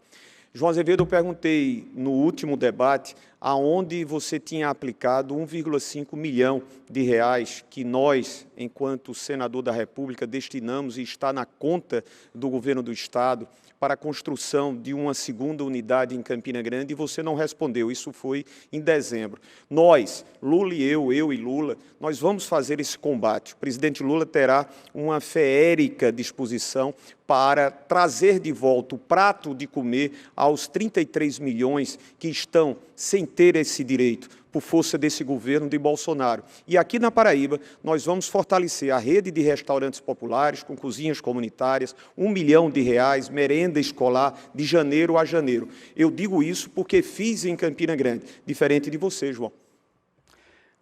João Azevedo, eu perguntei no último debate aonde você tinha aplicado 1,5 milhão de reais que nós, enquanto senador da República, destinamos e está na conta do governo do Estado para a construção de uma segunda unidade em Campina Grande, e você não respondeu. Isso foi em dezembro. Nós, Lula e eu e Lula, nós vamos fazer esse combate. O presidente Lula terá uma feérica disposição para trazer de volta o prato de comer aos 33 milhões que estão sem ter esse direito, por força desse governo de Bolsonaro. E aqui na Paraíba, nós vamos fortalecer a rede de restaurantes populares com cozinhas comunitárias, R$1 milhão, merenda escolar, de janeiro a janeiro. Eu digo isso porque fiz em Campina Grande, diferente de você, João.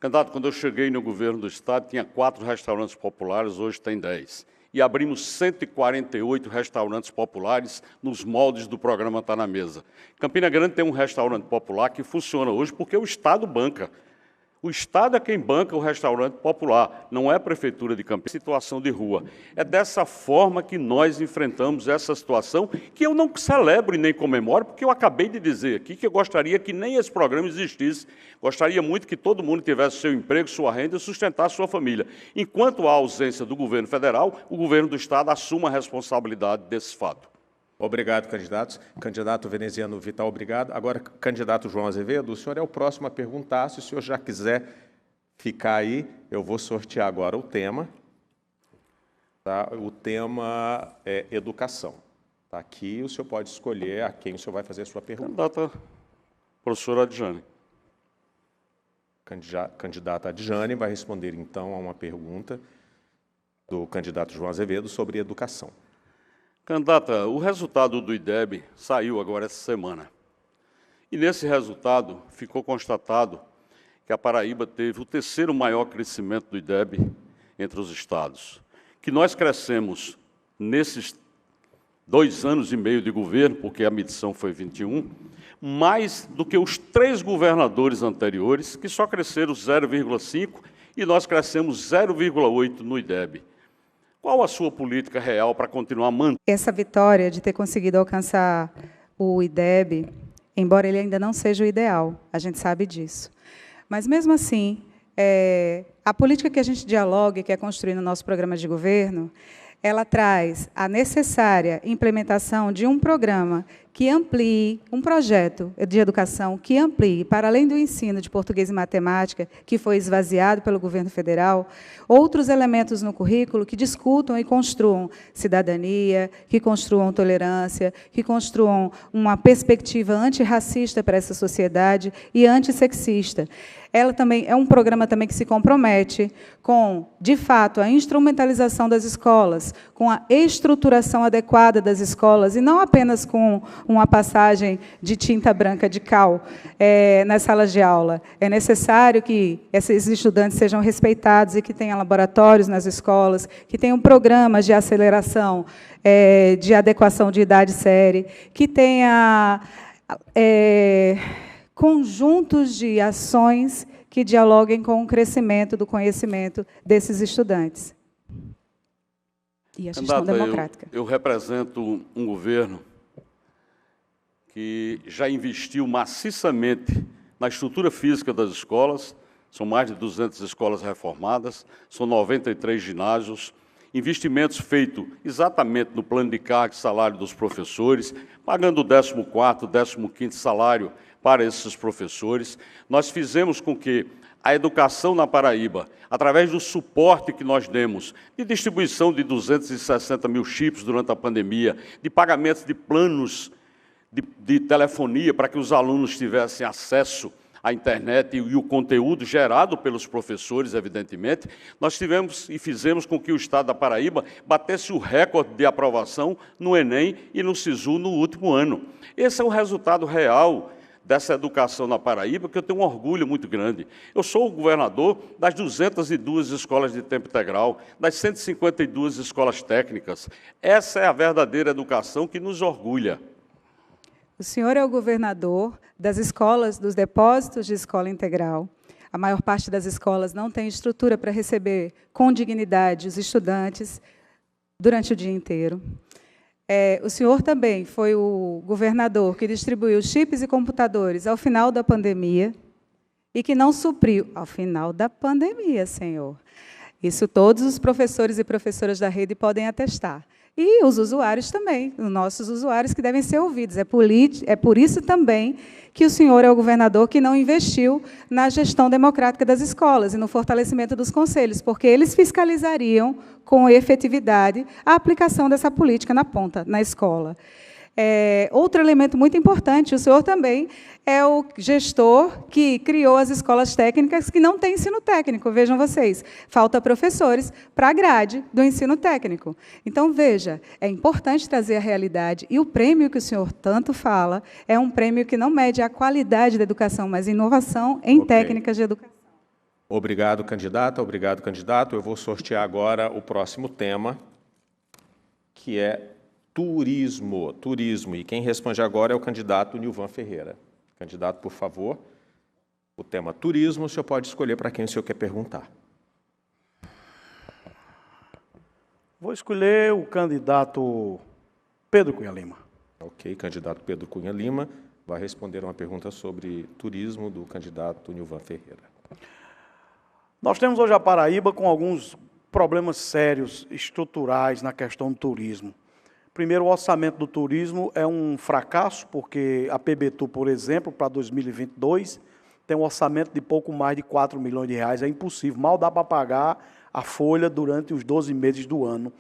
Candidato, quando eu cheguei no governo do Estado, tinha 4 restaurantes populares, hoje tem 10. E abrimos 148 restaurantes populares nos moldes do programa Tá na Mesa. Campina Grande tem um restaurante popular que funciona hoje porque o Estado banca. O Estado é quem banca o restaurante popular, não é a Prefeitura de Campina. Situação de rua. É dessa forma que nós enfrentamos essa situação, que eu não celebro e nem comemoro, porque eu acabei de dizer aqui que eu gostaria que nem esse programa existisse. Gostaria muito que todo mundo tivesse seu emprego, sua renda e sustentasse sua família. Enquanto há ausência do governo federal, o governo do Estado assuma a responsabilidade desse fato. Obrigado, candidatos. Candidato veneziano Vital, obrigado. Agora, candidato João Azevedo, o senhor é o próximo a perguntar. Se o senhor já quiser ficar aí, eu vou sortear agora o tema. Tá? O tema é educação. Tá aqui, o senhor pode escolher a quem o senhor vai fazer a sua pergunta. Candidata professora Adjane. Candidata Adjane vai responder, então, a uma pergunta do candidato João Azevedo sobre educação. Candidata, o resultado do IDEB saiu agora essa semana. E nesse resultado ficou constatado que a Paraíba teve o 3º maior crescimento do IDEB entre os estados. Que nós crescemos nesses 2 anos e meio de governo, porque a medição foi 21, mais do que os 3 governadores anteriores, que só cresceram 0,5, e nós crescemos 0,8 no IDEB. Qual a sua política real para continuar mantendo? Essa vitória de ter conseguido alcançar o IDEB, embora ele ainda não seja o ideal, a gente sabe disso. Mas, mesmo assim, a política que a gente dialoga e quer construir no nosso programa de governo, ela traz a necessária implementação de um programa que amplie, um projeto de educação que amplie, para além do ensino de português e matemática, que foi esvaziado pelo governo federal, outros elementos no currículo que discutam e construam cidadania, que construam tolerância, que construam uma perspectiva antirracista para essa sociedade e antissexista. Ela também é um programa também que se compromete com, de fato, a instrumentalização das escolas, com a estruturação adequada das escolas, e não apenas com uma passagem de tinta branca de cal nas salas de aula. É necessário que esses estudantes sejam respeitados e que tenham laboratórios nas escolas, que tenham programas de aceleração, de adequação de idade-série, que tenha conjuntos de ações que dialoguem com o crescimento do conhecimento desses estudantes. E a gestão democrática. Eu represento um governo que já investiu maciçamente na estrutura física das escolas, são mais de 200 escolas reformadas, são 93 ginásios, investimentos feitos exatamente no plano de carga e salário dos professores, pagando o 14º, 15º salário para esses professores. Nós fizemos com que a educação na Paraíba, através do suporte que nós demos, de distribuição de 260 mil chips durante a pandemia, de pagamentos de planos de telefonia para que os alunos tivessem acesso à internet e o conteúdo gerado pelos professores, evidentemente, nós tivemos e fizemos com que o Estado da Paraíba batesse o recorde de aprovação no Enem e no SISU no último ano. Esse é o resultado real dessa educação na Paraíba, que eu tenho um orgulho muito grande. Eu sou o governador das 202 escolas de tempo integral, das 152 escolas técnicas. Essa é a verdadeira educação que nos orgulha. O senhor é o governador das escolas, dos depósitos de escola integral. A maior parte das escolas não tem estrutura para receber com dignidade os estudantes durante o dia inteiro. O senhor também foi o governador que distribuiu chips e computadores ao final da pandemia e que não supriu ao final da pandemia, senhor. Isso todos os professores e professoras da rede podem atestar. E os usuários também, os nossos usuários que devem ser ouvidos. É por isso também que o senhor é o governador que não investiu na gestão democrática das escolas e no fortalecimento dos conselhos, porque eles fiscalizariam com efetividade a aplicação dessa política na ponta, na escola. Outro elemento muito importante, o senhor também é o gestor que criou as escolas técnicas que não têm ensino técnico. Vejam vocês, falta professores para a grade do ensino técnico. Então, veja, é importante trazer a realidade. E o prêmio que o senhor tanto fala é um prêmio que não mede a qualidade da educação, mas inovação em técnicas de educação. Obrigado, candidata. Obrigado, candidato. Eu vou sortear agora o próximo tema, que é turismo. Turismo. E quem responde agora é o candidato Nilvan Ferreira. Candidato, por favor. O tema turismo, o senhor pode escolher para quem o senhor quer perguntar. Vou escolher o candidato Pedro Cunha Lima. Ok, candidato Pedro Cunha Lima vai responder uma pergunta sobre turismo do candidato Nilvan Ferreira. Nós temos hoje a Paraíba com alguns problemas sérios, estruturais na questão do turismo. Primeiro, o orçamento do turismo é um fracasso, porque a PBTU, por exemplo, para 2022, tem um orçamento de pouco mais de 4 milhões de reais. É impossível, mal dá para pagar a folha durante os 12 meses do ano.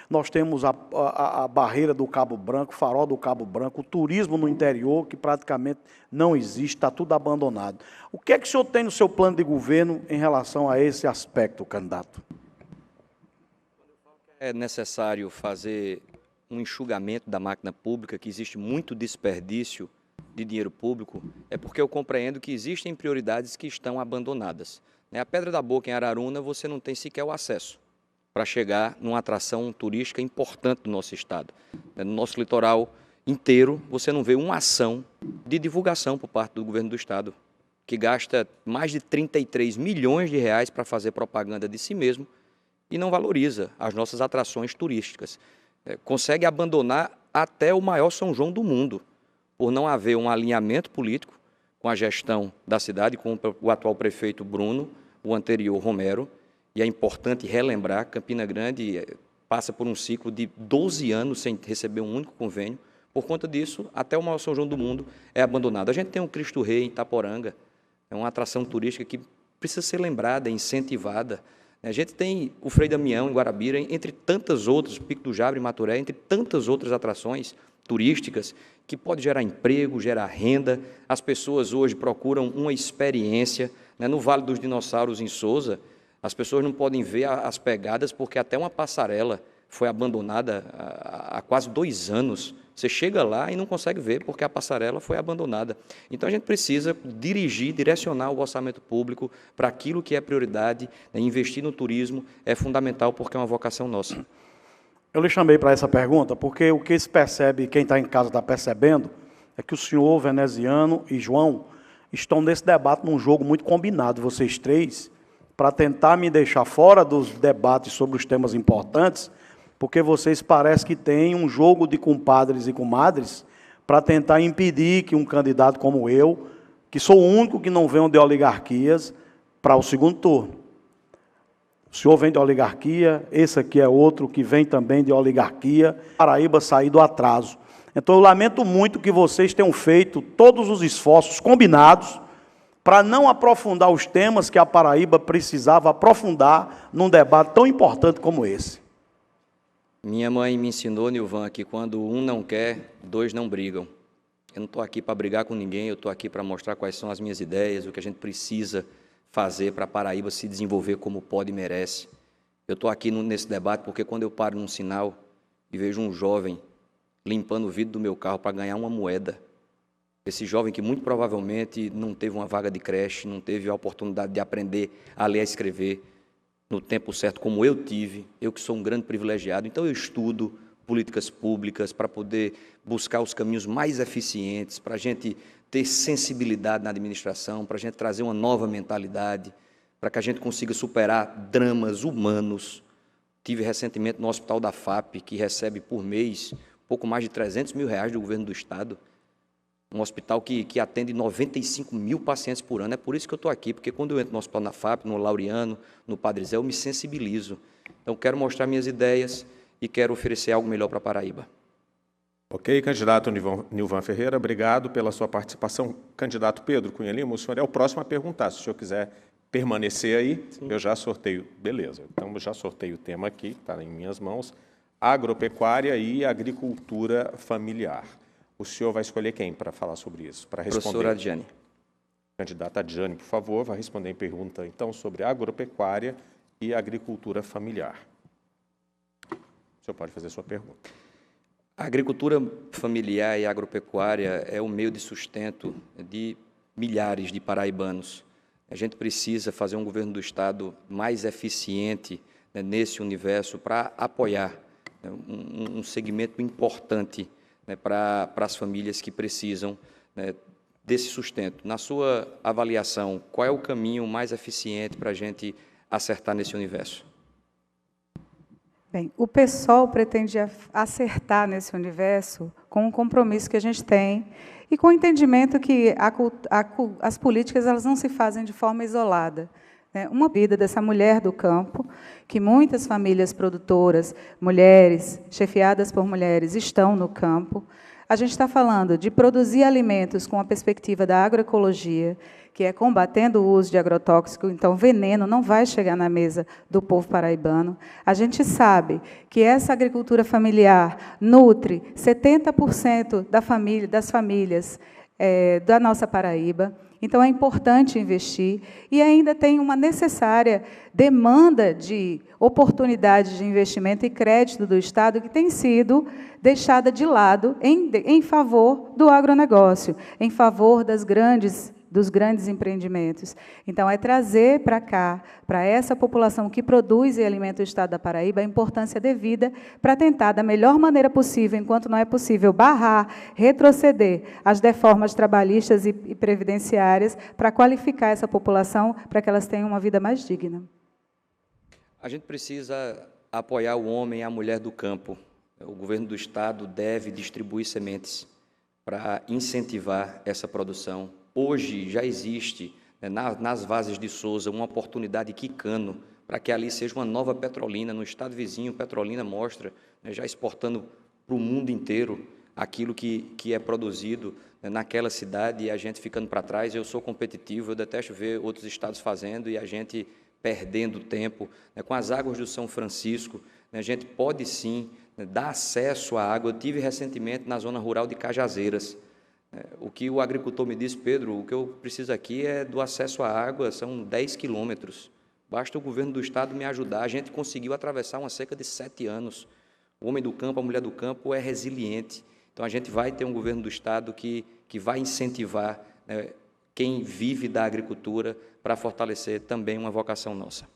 Nós temos a barreira do Cabo Branco, o farol do Cabo Branco, o turismo no interior, que praticamente não existe, está tudo abandonado. O que é que o senhor tem no seu plano de governo em relação a esse aspecto, candidato? É necessário fazer um enxugamento da máquina pública, que existe muito desperdício de dinheiro público, é porque eu compreendo que existem prioridades que estão abandonadas. A Pedra da Boca, em Araruna, você não tem sequer o acesso para chegar numa atração turística importante do nosso estado. No nosso litoral inteiro, você não vê uma ação de divulgação por parte do governo do estado, que gasta mais de 33 milhões de reais para fazer propaganda de si mesmo e não valoriza as nossas atrações turísticas. Consegue abandonar até o maior São João do mundo, por não haver um alinhamento político com a gestão da cidade, com o atual prefeito Bruno, o anterior Romero. E é importante relembrar que Campina Grande passa por um ciclo de 12 anos sem receber um único convênio. Por conta disso, até o maior São João do mundo é abandonado. A gente tem o Cristo Rei em Itaporanga, é uma atração turística que precisa ser lembrada, incentivada. A gente tem o Frei Damião em Guarabira, entre tantas outras, Pico do Jabre em Maturé, entre tantas outras atrações turísticas que pode gerar emprego, gerar renda. As pessoas hoje procuram uma experiência. No Vale dos Dinossauros, em Sousa, as pessoas não podem ver as pegadas porque até uma passarela foi abandonada há quase 2 anos. Você chega lá e não consegue ver porque a passarela foi abandonada. Então, a gente precisa dirigir, direcionar o orçamento público para aquilo que é prioridade. Investir no turismo é fundamental porque é uma vocação nossa. Eu lhe chamei para essa pergunta porque o que se percebe, quem está em casa está percebendo, é que o senhor, Veneziano e João estão nesse debate num jogo muito combinado, vocês três, para tentar me deixar fora dos debates sobre os temas importantes, porque vocês parecem que têm um jogo de compadres e comadres para tentar impedir que um candidato como eu, que sou o único que não venho de oligarquias, para o segundo turno. O senhor vem de oligarquia, esse aqui é outro que vem também de oligarquia. Paraíba sair do atraso. Então, eu lamento muito que vocês tenham feito todos os esforços combinados para não aprofundar os temas que a Paraíba precisava aprofundar num debate tão importante como esse. Minha mãe me ensinou, Nilvan, que quando um não quer, dois não brigam. Eu não estou aqui para brigar com ninguém, eu estou aqui para mostrar quais são as minhas ideias, o que a gente precisa fazer para a Paraíba se desenvolver como pode e merece. Eu estou aqui nesse debate porque quando eu paro num sinal e vejo um jovem limpando o vidro do meu carro para ganhar uma moeda, esse jovem que muito provavelmente não teve uma vaga de creche, não teve a oportunidade de aprender a ler e a escrever no tempo certo, como eu tive, eu que sou um grande privilegiado, então eu estudo políticas públicas para poder buscar os caminhos mais eficientes, para a gente ter sensibilidade na administração, para a gente trazer uma nova mentalidade, para que a gente consiga superar dramas humanos. Tive recentemente no Hospital da FAP, que recebe por mês pouco mais de R$300 mil do governo do Estado, um hospital que atende 95 mil pacientes por ano. É por isso que eu estou aqui, porque quando eu entro no Hospital da FAP, no Laureano, no Padre Zé, eu me sensibilizo. Então, quero mostrar minhas ideias e quero oferecer algo melhor para a Paraíba. Ok, candidato Nilvan Ferreira, obrigado pela sua participação. Candidato Pedro Cunha Lima, o senhor é o próximo a perguntar. Se o senhor quiser permanecer aí, sim, eu já sorteio. Beleza, então eu já sorteio o tema aqui, que está em minhas mãos, agropecuária e agricultura familiar. O senhor vai escolher quem para falar sobre isso? Para responder. Professora Adjane. Candidata Adjane, por favor, vai responder em pergunta, então, sobre agropecuária e agricultura familiar. O senhor pode fazer a sua pergunta. A agricultura familiar e agropecuária é o meio de sustento de milhares de paraibanos. A gente precisa fazer um governo do Estado mais eficiente, né, nesse universo para apoiar, né, um segmento importante, né, para as famílias que precisam, né, desse sustento. Na sua avaliação, qual é o caminho mais eficiente para a gente acertar nesse universo? Bem, o PSOL pretende acertar nesse universo com um compromisso que a gente tem e com o entendimento que as políticas elas não se fazem de forma isolada. Uma vida dessa mulher do campo, que muitas famílias produtoras, mulheres, chefiadas por mulheres, estão no campo. A gente está falando de produzir alimentos com a perspectiva da agroecologia, que é combatendo o uso de agrotóxico, então veneno não vai chegar na mesa do povo paraibano. A gente sabe que essa agricultura familiar nutre 70% das famílias da nossa Paraíba. Então, é importante investir e ainda tem uma necessária demanda de oportunidades de investimento e crédito do Estado que tem sido deixada de lado em favor do agronegócio, em favor dos grandes empreendimentos. Então, é trazer para cá, para essa população que produz e alimenta o Estado da Paraíba, a importância devida para tentar, da melhor maneira possível, enquanto não é possível, barrar, retroceder as deformas trabalhistas e previdenciárias para qualificar essa população para que elas tenham uma vida mais digna. A gente precisa apoiar o homem e a mulher do campo. O governo do Estado deve distribuir sementes para incentivar essa produção. Hoje já existe, né, nas Vazes de Souza, uma oportunidade quicando para que ali seja uma nova Petrolina. No estado vizinho, Petrolina mostra, né, já exportando para o mundo inteiro aquilo que é produzido, né, naquela cidade e a gente ficando para trás. Eu sou competitivo, eu detesto ver outros estados fazendo e a gente perdendo tempo. Né, com as águas do São Francisco, né, a gente pode sim, né, dar acesso à água. Eu tive recentemente na zona rural de Cajazeiras. O que o agricultor me disse: Pedro, o que eu preciso aqui é do acesso à água, são 10 quilômetros. Basta o governo do Estado me ajudar. A gente conseguiu atravessar uma cerca de 7 anos. O homem do campo, a mulher do campo é resiliente. Então, a gente vai ter um governo do Estado que vai incentivar, né, quem vive da agricultura para fortalecer também uma vocação nossa.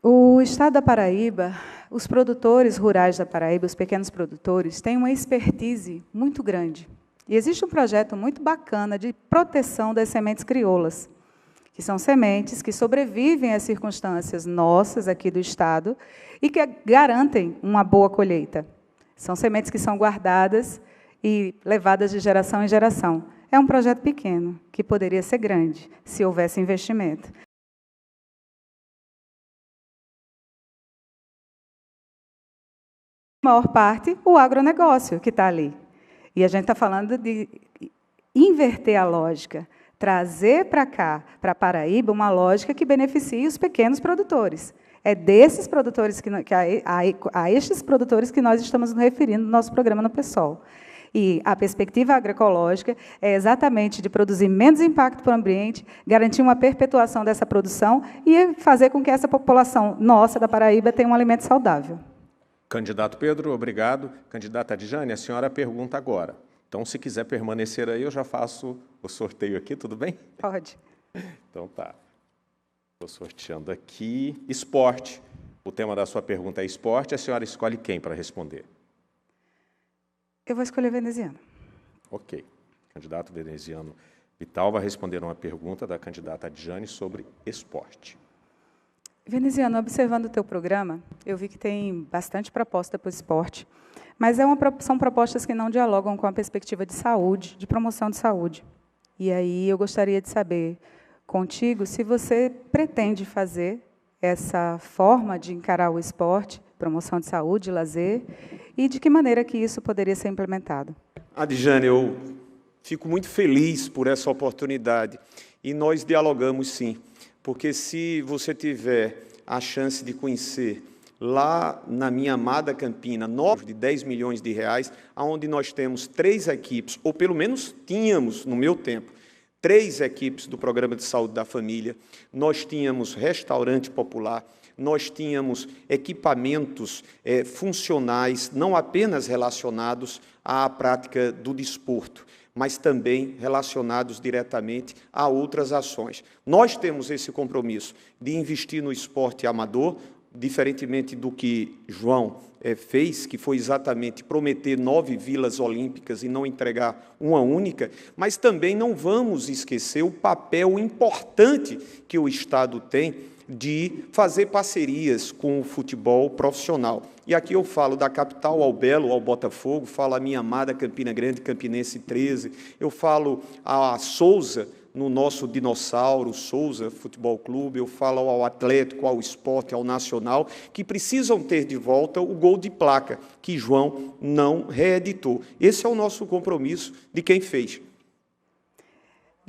O Estado da Paraíba, os produtores rurais da Paraíba, os pequenos produtores, têm uma expertise muito grande. E existe um projeto muito bacana de proteção das sementes crioulas, que são sementes que sobrevivem às circunstâncias nossas aqui do Estado e que garantem uma boa colheita. São sementes que são guardadas e levadas de geração em geração. é um projeto pequeno, que poderia ser grande, se houvesse investimento. A maior parte, o agronegócio que está ali. E a gente está falando de inverter a lógica, trazer para cá, para Paraíba, uma lógica que beneficie os pequenos produtores. É desses produtores, a estes produtores que nós estamos nos referindo no nosso programa no PSOL. E a perspectiva agroecológica é exatamente de produzir menos impacto para o ambiente, garantir uma perpetuação dessa produção e fazer com que essa população nossa da Paraíba tenha um alimento saudável. Candidato Pedro, obrigado. Candidata Adjane, a senhora pergunta agora. Então, se quiser permanecer aí, eu já faço o sorteio aqui, tudo bem? Pode. Então, tá. Estou sorteando aqui. Esporte. O tema da sua pergunta é esporte. A senhora escolhe quem para responder? Eu vou escolher veneziano. Ok. Candidato veneziano Vital vai responder uma pergunta da candidata Adjane sobre esporte. Veneziano, observando o teu programa, eu vi que tem bastante proposta para o esporte, mas são propostas que não dialogam com a perspectiva de saúde, de promoção de saúde. E aí eu gostaria de saber contigo se você pretende fazer essa forma de encarar o esporte, promoção de saúde, lazer, e de que maneira que isso poderia ser implementado. Adjane, eu fico muito feliz por essa oportunidade e nós dialogamos sim, porque se você tiver a chance de conhecer lá na minha amada Campina, de 10 milhões de reais, onde nós temos 3 equipes, ou pelo menos tínhamos no meu tempo, 3 equipes do Programa de Saúde da Família, nós tínhamos restaurante popular, nós tínhamos equipamentos funcionais, não apenas relacionados à prática do desporto, mas também relacionados diretamente a outras ações. Nós temos esse compromisso de investir no esporte amador, diferentemente do que João fez, que foi exatamente prometer 9 vilas olímpicas e não entregar uma única, mas também não vamos esquecer o papel importante que o Estado tem de fazer parcerias com o futebol profissional. E aqui eu falo da capital ao Belo, ao Botafogo, falo a minha amada Campina Grande, Campinense 13, eu falo a Souza, no nosso dinossauro, Souza Futebol Clube, eu falo ao Atlético, ao Esporte, ao Nacional, que precisam ter de volta o gol de placa, que João não reeditou. Esse é o nosso compromisso de quem fez.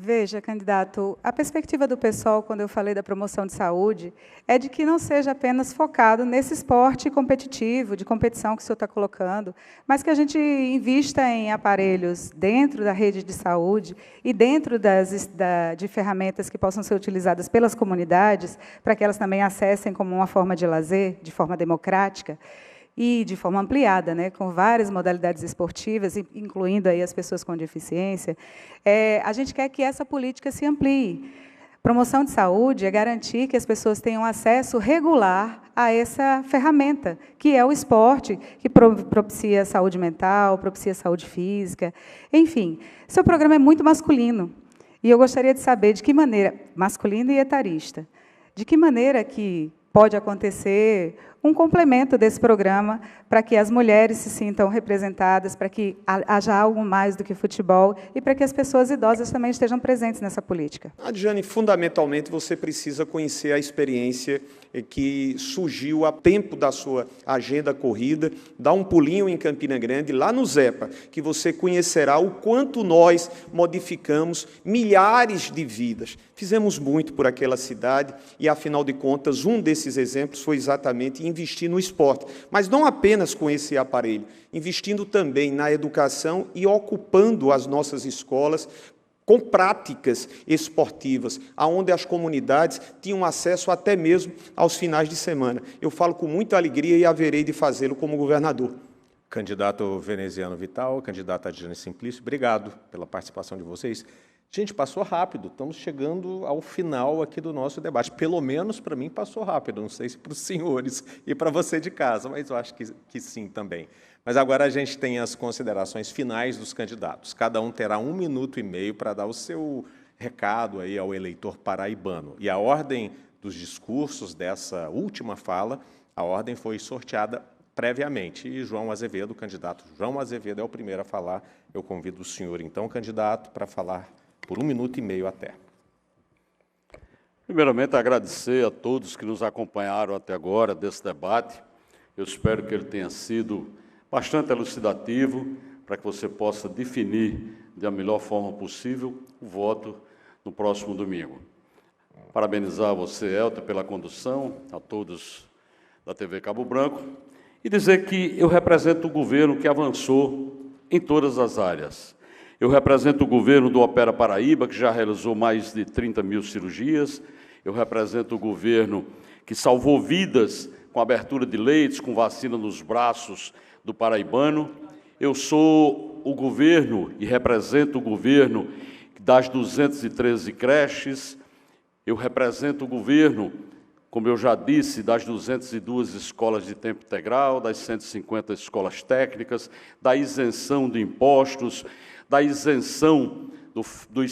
Veja, candidato, a perspectiva do PSOL, quando eu falei da promoção de saúde, é de que não seja apenas focado nesse esporte competitivo, de competição que o senhor está colocando, mas que a gente invista em aparelhos dentro da rede de saúde e dentro de ferramentas que possam ser utilizadas pelas comunidades, para que elas também acessem como uma forma de lazer, de forma democrática, e de forma ampliada, né, com várias modalidades esportivas, incluindo aí as pessoas com deficiência. A gente quer que essa política se amplie. Promoção de saúde é garantir que as pessoas tenham acesso regular a essa ferramenta, que é o esporte, que propicia saúde mental, propicia saúde física. Enfim, seu programa é muito masculino, e eu gostaria de saber de que maneira, masculino e etarista, de que maneira que pode acontecer um complemento desse programa para que as mulheres se sintam representadas, para que haja algo mais do que futebol e para que as pessoas idosas também estejam presentes nessa política. Adjane, fundamentalmente, você precisa conhecer a experiência que surgiu a tempo da sua agenda corrida, dá um pulinho em Campina Grande, lá no Zepa, que você conhecerá o quanto nós modificamos milhares de vidas. Fizemos muito por aquela cidade e, afinal de contas, um desses exemplos foi exatamente investir no esporte, mas não apenas com esse aparelho, investindo também na educação e ocupando as nossas escolas com práticas esportivas, aonde as comunidades tinham acesso até mesmo aos finais de semana. Eu falo com muita alegria e haverei de fazê-lo como governador. Candidato veneziano Vital, candidata Adjane Simplício, obrigado pela participação de vocês. Gente, passou rápido, estamos chegando ao final aqui do nosso debate. Pelo menos para mim passou rápido, não sei se para os senhores e para você de casa, mas eu acho que sim também. Mas agora a gente tem as considerações finais dos candidatos. Cada um terá 1 minuto e meio para dar o seu recado aí ao eleitor paraibano. E a ordem dos discursos dessa última fala, a ordem foi sorteada previamente. E João Azevedo, o candidato João Azevedo é o primeiro a falar. Eu convido o senhor, então, candidato, para falar por 1 minuto e meio até. Primeiramente, agradecer a todos que nos acompanharam até agora desse debate. Eu espero que ele tenha sido bastante elucidativo para que você possa definir da melhor forma possível o voto no próximo domingo. Parabenizar você, Elta, pela condução, a todos da TV Cabo Branco, e dizer que eu represento o governo que avançou em todas as áreas. Eu represento o governo do Opera Paraíba, que já realizou mais de 30 mil cirurgias. Eu represento o governo que salvou vidas com abertura de leitos, com vacina nos braços do paraibano. Eu sou o governo e represento o governo das 213 creches. Eu represento o governo, como eu já disse, das 202 escolas de tempo integral, das 150 escolas técnicas, da isenção de impostos, da isenção do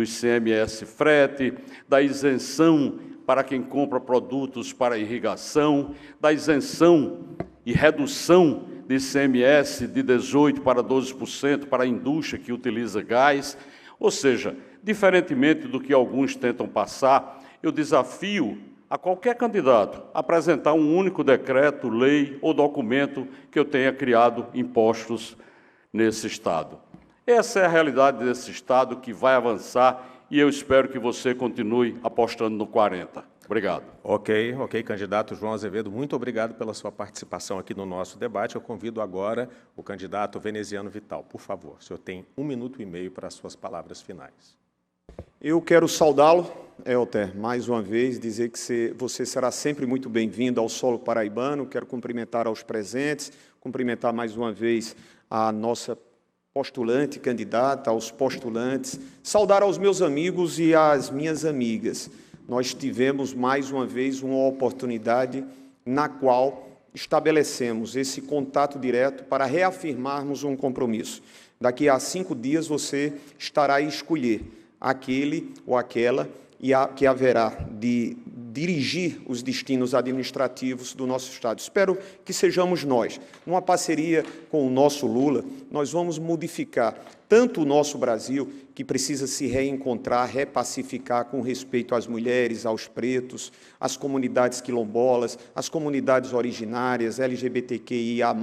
ICMS frete, da isenção para quem compra produtos para irrigação, da isenção e redução de ICMS de 18% para 12% para a indústria que utiliza gás. Ou seja, diferentemente do que alguns tentam passar, eu desafio a qualquer candidato a apresentar um único decreto, lei ou documento que eu tenha criado impostos nesse Estado. Essa é a realidade desse Estado que vai avançar e eu espero que você continue apostando no 40. Obrigado. Ok, candidato João Azevedo, muito obrigado pela sua participação aqui no nosso debate. Eu convido agora o candidato Veneziano Vital. Por favor, o senhor tem 1 minuto e meio para as suas palavras finais. Eu quero saudá-lo, Elter, mais uma vez, dizer que você será sempre muito bem-vindo ao solo paraibano. Quero cumprimentar aos presentes, cumprimentar mais uma vez a nossa postulante, candidata, aos postulantes, saudar aos meus amigos e às minhas amigas. Nós tivemos, mais uma vez, uma oportunidade na qual estabelecemos esse contato direto para reafirmarmos um compromisso. Daqui a 5 dias você estará a escolher aquele ou aquela que haverá de dirigir os destinos administrativos do nosso Estado. Espero que sejamos nós. Numa parceria com o nosso Lula, nós vamos modificar tanto o nosso Brasil, que precisa se reencontrar, repacificar com respeito às mulheres, aos pretos, às comunidades quilombolas, às comunidades originárias, LGBTQIA+,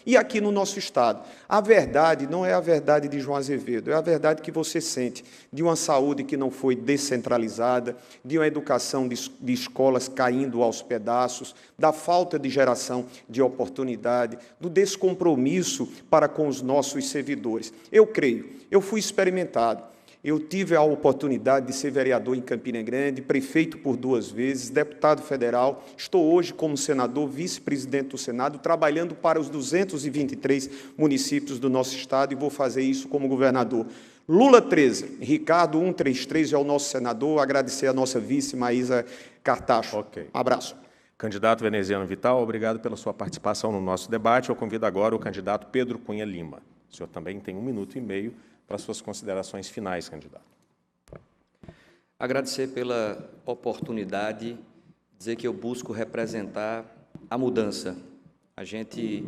e aqui no nosso Estado. A verdade não é a verdade de João Azevedo, é a verdade que você sente de uma saúde que não foi descentralizada, de uma educação de escolas caindo aos pedaços, da falta de geração de oportunidade, do descompromisso para com os nossos servidores. Eu creio, eu fui experimentado. Eu tive a oportunidade de ser vereador em Campina Grande, prefeito por 2 vezes, deputado federal. Estou hoje como senador, vice-presidente do Senado, trabalhando para os 223 municípios do nosso Estado e vou fazer isso como governador. Lula 13, Ricardo 133 é o nosso senador. Agradecer a nossa vice, Maísa Cartacho. Ok. Abraço. Candidato Veneziano Vital, obrigado pela sua participação no nosso debate. Eu convido agora o candidato Pedro Cunha Lima. O senhor também tem 1 minuto e meio para suas considerações finais, candidato. Agradecer pela oportunidade, dizer que eu busco representar a mudança. A gente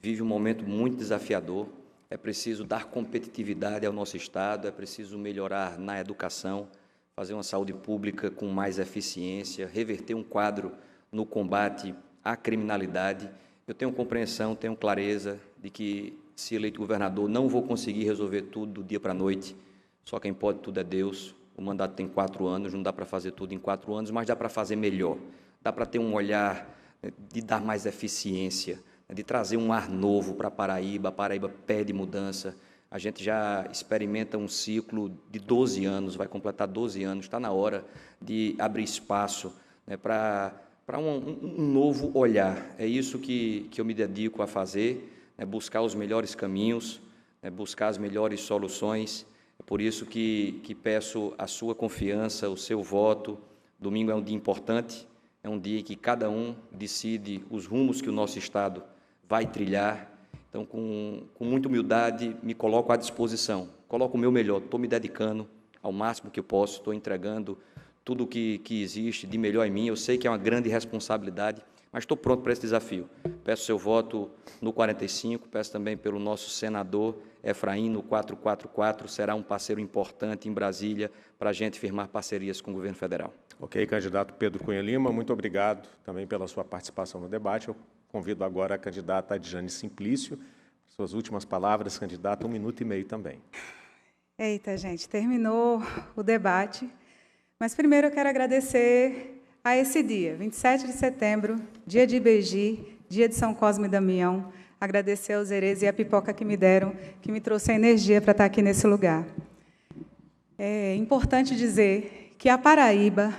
vive um momento muito desafiador, é preciso dar competitividade ao nosso Estado, é preciso melhorar na educação, fazer uma saúde pública com mais eficiência, reverter um quadro no combate à criminalidade. Eu tenho compreensão, tenho clareza de que, se eleito governador, não vou conseguir resolver tudo do dia para a noite. Só quem pode tudo é Deus. O mandato tem 4 anos, não dá para fazer tudo em 4 anos, mas dá para fazer melhor. Dá para ter um olhar de dar mais eficiência, de trazer um ar novo para a Paraíba. A Paraíba pede mudança. A gente já experimenta um ciclo de 12 anos, vai completar 12 anos. Está na hora de abrir espaço, né, para um novo olhar. É isso que eu me dedico a fazer, buscar os melhores caminhos, buscar as melhores soluções. É por isso que peço a sua confiança, o seu voto. Domingo é um dia importante, é um dia que cada um decide os rumos que o nosso Estado vai trilhar. Então, com muita humildade, me coloco à disposição, coloco o meu melhor, estou me dedicando ao máximo que eu posso, estou entregando tudo que existe de melhor em mim. Eu sei que é uma grande responsabilidade, mas estou pronto para esse desafio. Peço seu voto no 45, peço também pelo nosso senador Efraim no 444, será um parceiro importante em Brasília para a gente firmar parcerias com o governo federal. Ok, candidato Pedro Cunha Lima, muito obrigado também pela sua participação no debate. Eu convido agora a candidata Adjane Simplício. Suas últimas palavras, candidata, 1 minuto e meio também. Eita, gente, terminou o debate, mas primeiro eu quero agradecer a esse dia, 27 de setembro, dia de Ibeji, dia de São Cosme e Damião, agradecer aos Herês e a pipoca que me deram, que me trouxe a energia para estar aqui nesse lugar. É importante dizer que a Paraíba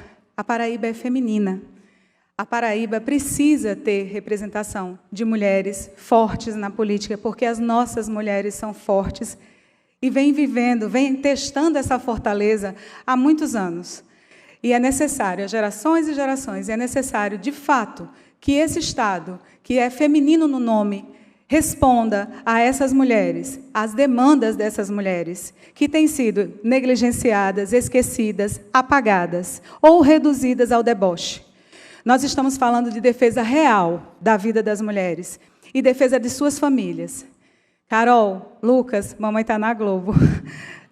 é feminina. A Paraíba precisa ter representação de mulheres fortes na política, porque as nossas mulheres são fortes e vêm vivendo, vêm testando essa fortaleza há muitos anos. E é necessário, há gerações e gerações, é necessário, de fato, que esse Estado, que é feminino no nome, responda a essas mulheres, às demandas dessas mulheres, que têm sido negligenciadas, esquecidas, apagadas ou reduzidas ao deboche. Nós estamos falando de defesa real da vida das mulheres e defesa de suas famílias. Carol, Lucas, mamãe está na Globo.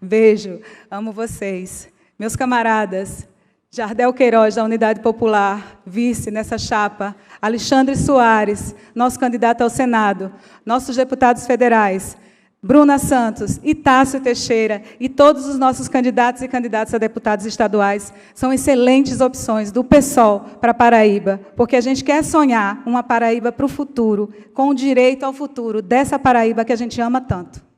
Beijo, amo vocês. Meus camaradas, Jardel Queiroz, da Unidade Popular, vice nessa chapa, Alexandre Soares, nosso candidato ao Senado, nossos deputados federais, Bruna Santos, Itácio Teixeira e todos os nossos candidatos e candidatas a deputados estaduais são excelentes opções do PSOL para a Paraíba, porque a gente quer sonhar uma Paraíba para o futuro, com o direito ao futuro dessa Paraíba que a gente ama tanto.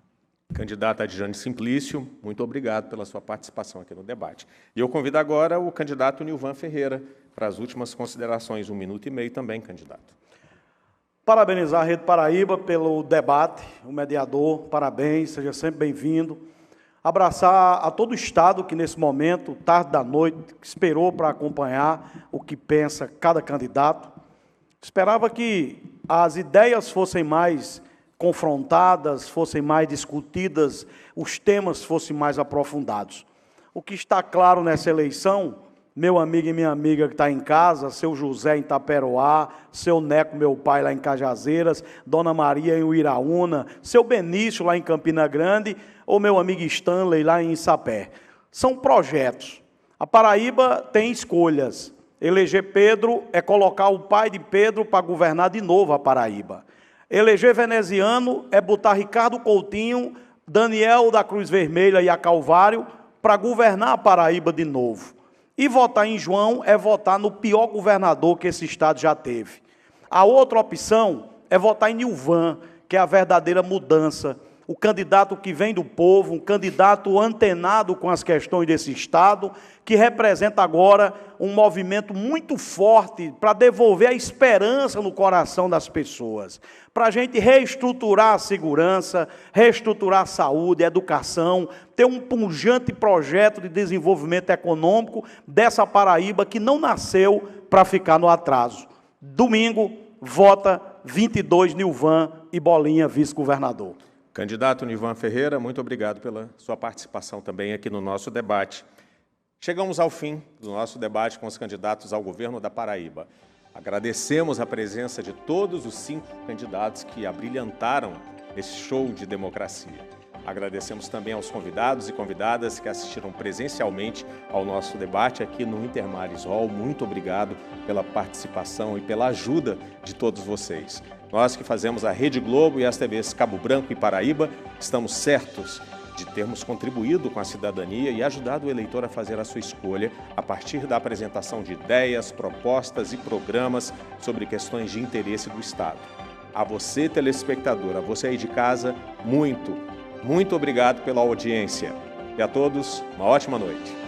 Candidata Adjane Simplício, muito obrigado pela sua participação aqui no debate. E eu convido agora o candidato Nilvan Ferreira para as últimas considerações, 1 minuto e meio também, candidato. Parabenizar a Rede Paraíba pelo debate, o mediador, parabéns, seja sempre bem-vindo. Abraçar a todo o Estado que, nesse momento, tarde da noite, esperou para acompanhar o que pensa cada candidato. Esperava que as ideias fossem mais confrontadas, fossem mais discutidas, os temas fossem mais aprofundados. O que está claro nessa eleição, meu amigo e minha amiga que está em casa, seu José em Taperoá, seu Neco, meu pai, lá em Cajazeiras, Dona Maria em Uiraúna, seu Benício, lá em Campina Grande, ou meu amigo Stanley, lá em Sapé. São projetos. A Paraíba tem escolhas. Eleger Pedro é colocar o pai de Pedro para governar de novo a Paraíba. Eleger veneziano é botar Ricardo Coutinho, Daniel da Cruz Vermelha e a Calvário para governar a Paraíba de novo. E votar em João é votar no pior governador que esse Estado já teve. A outra opção é votar em Nilvan, que é a verdadeira mudança. O candidato que vem do povo, um candidato antenado com as questões desse Estado, que representa agora um movimento muito forte para devolver a esperança no coração das pessoas, para a gente reestruturar a segurança, reestruturar a saúde, a educação, ter um pujante projeto de desenvolvimento econômico dessa Paraíba que não nasceu para ficar no atraso. Domingo, vota 22 Nilvan e Bolinha, vice-governador. Candidato Nilvan Ferreira, muito obrigado pela sua participação também aqui no nosso debate. Chegamos ao fim do nosso debate com os candidatos ao governo da Paraíba. Agradecemos a presença de todos os 5 candidatos que abrilhantaram esse show de democracia. Agradecemos também aos convidados e convidadas que assistiram presencialmente ao nosso debate aqui no Intermares Hall. Muito obrigado pela participação e pela ajuda de todos vocês. Nós que fazemos a Rede Globo e as TVs Cabo Branco e Paraíba, estamos certos de termos contribuído com a cidadania e ajudado o eleitor a fazer a sua escolha a partir da apresentação de ideias, propostas e programas sobre questões de interesse do Estado. A você, telespectador, a você aí de casa, muito obrigado pela audiência. E a todos, uma ótima noite.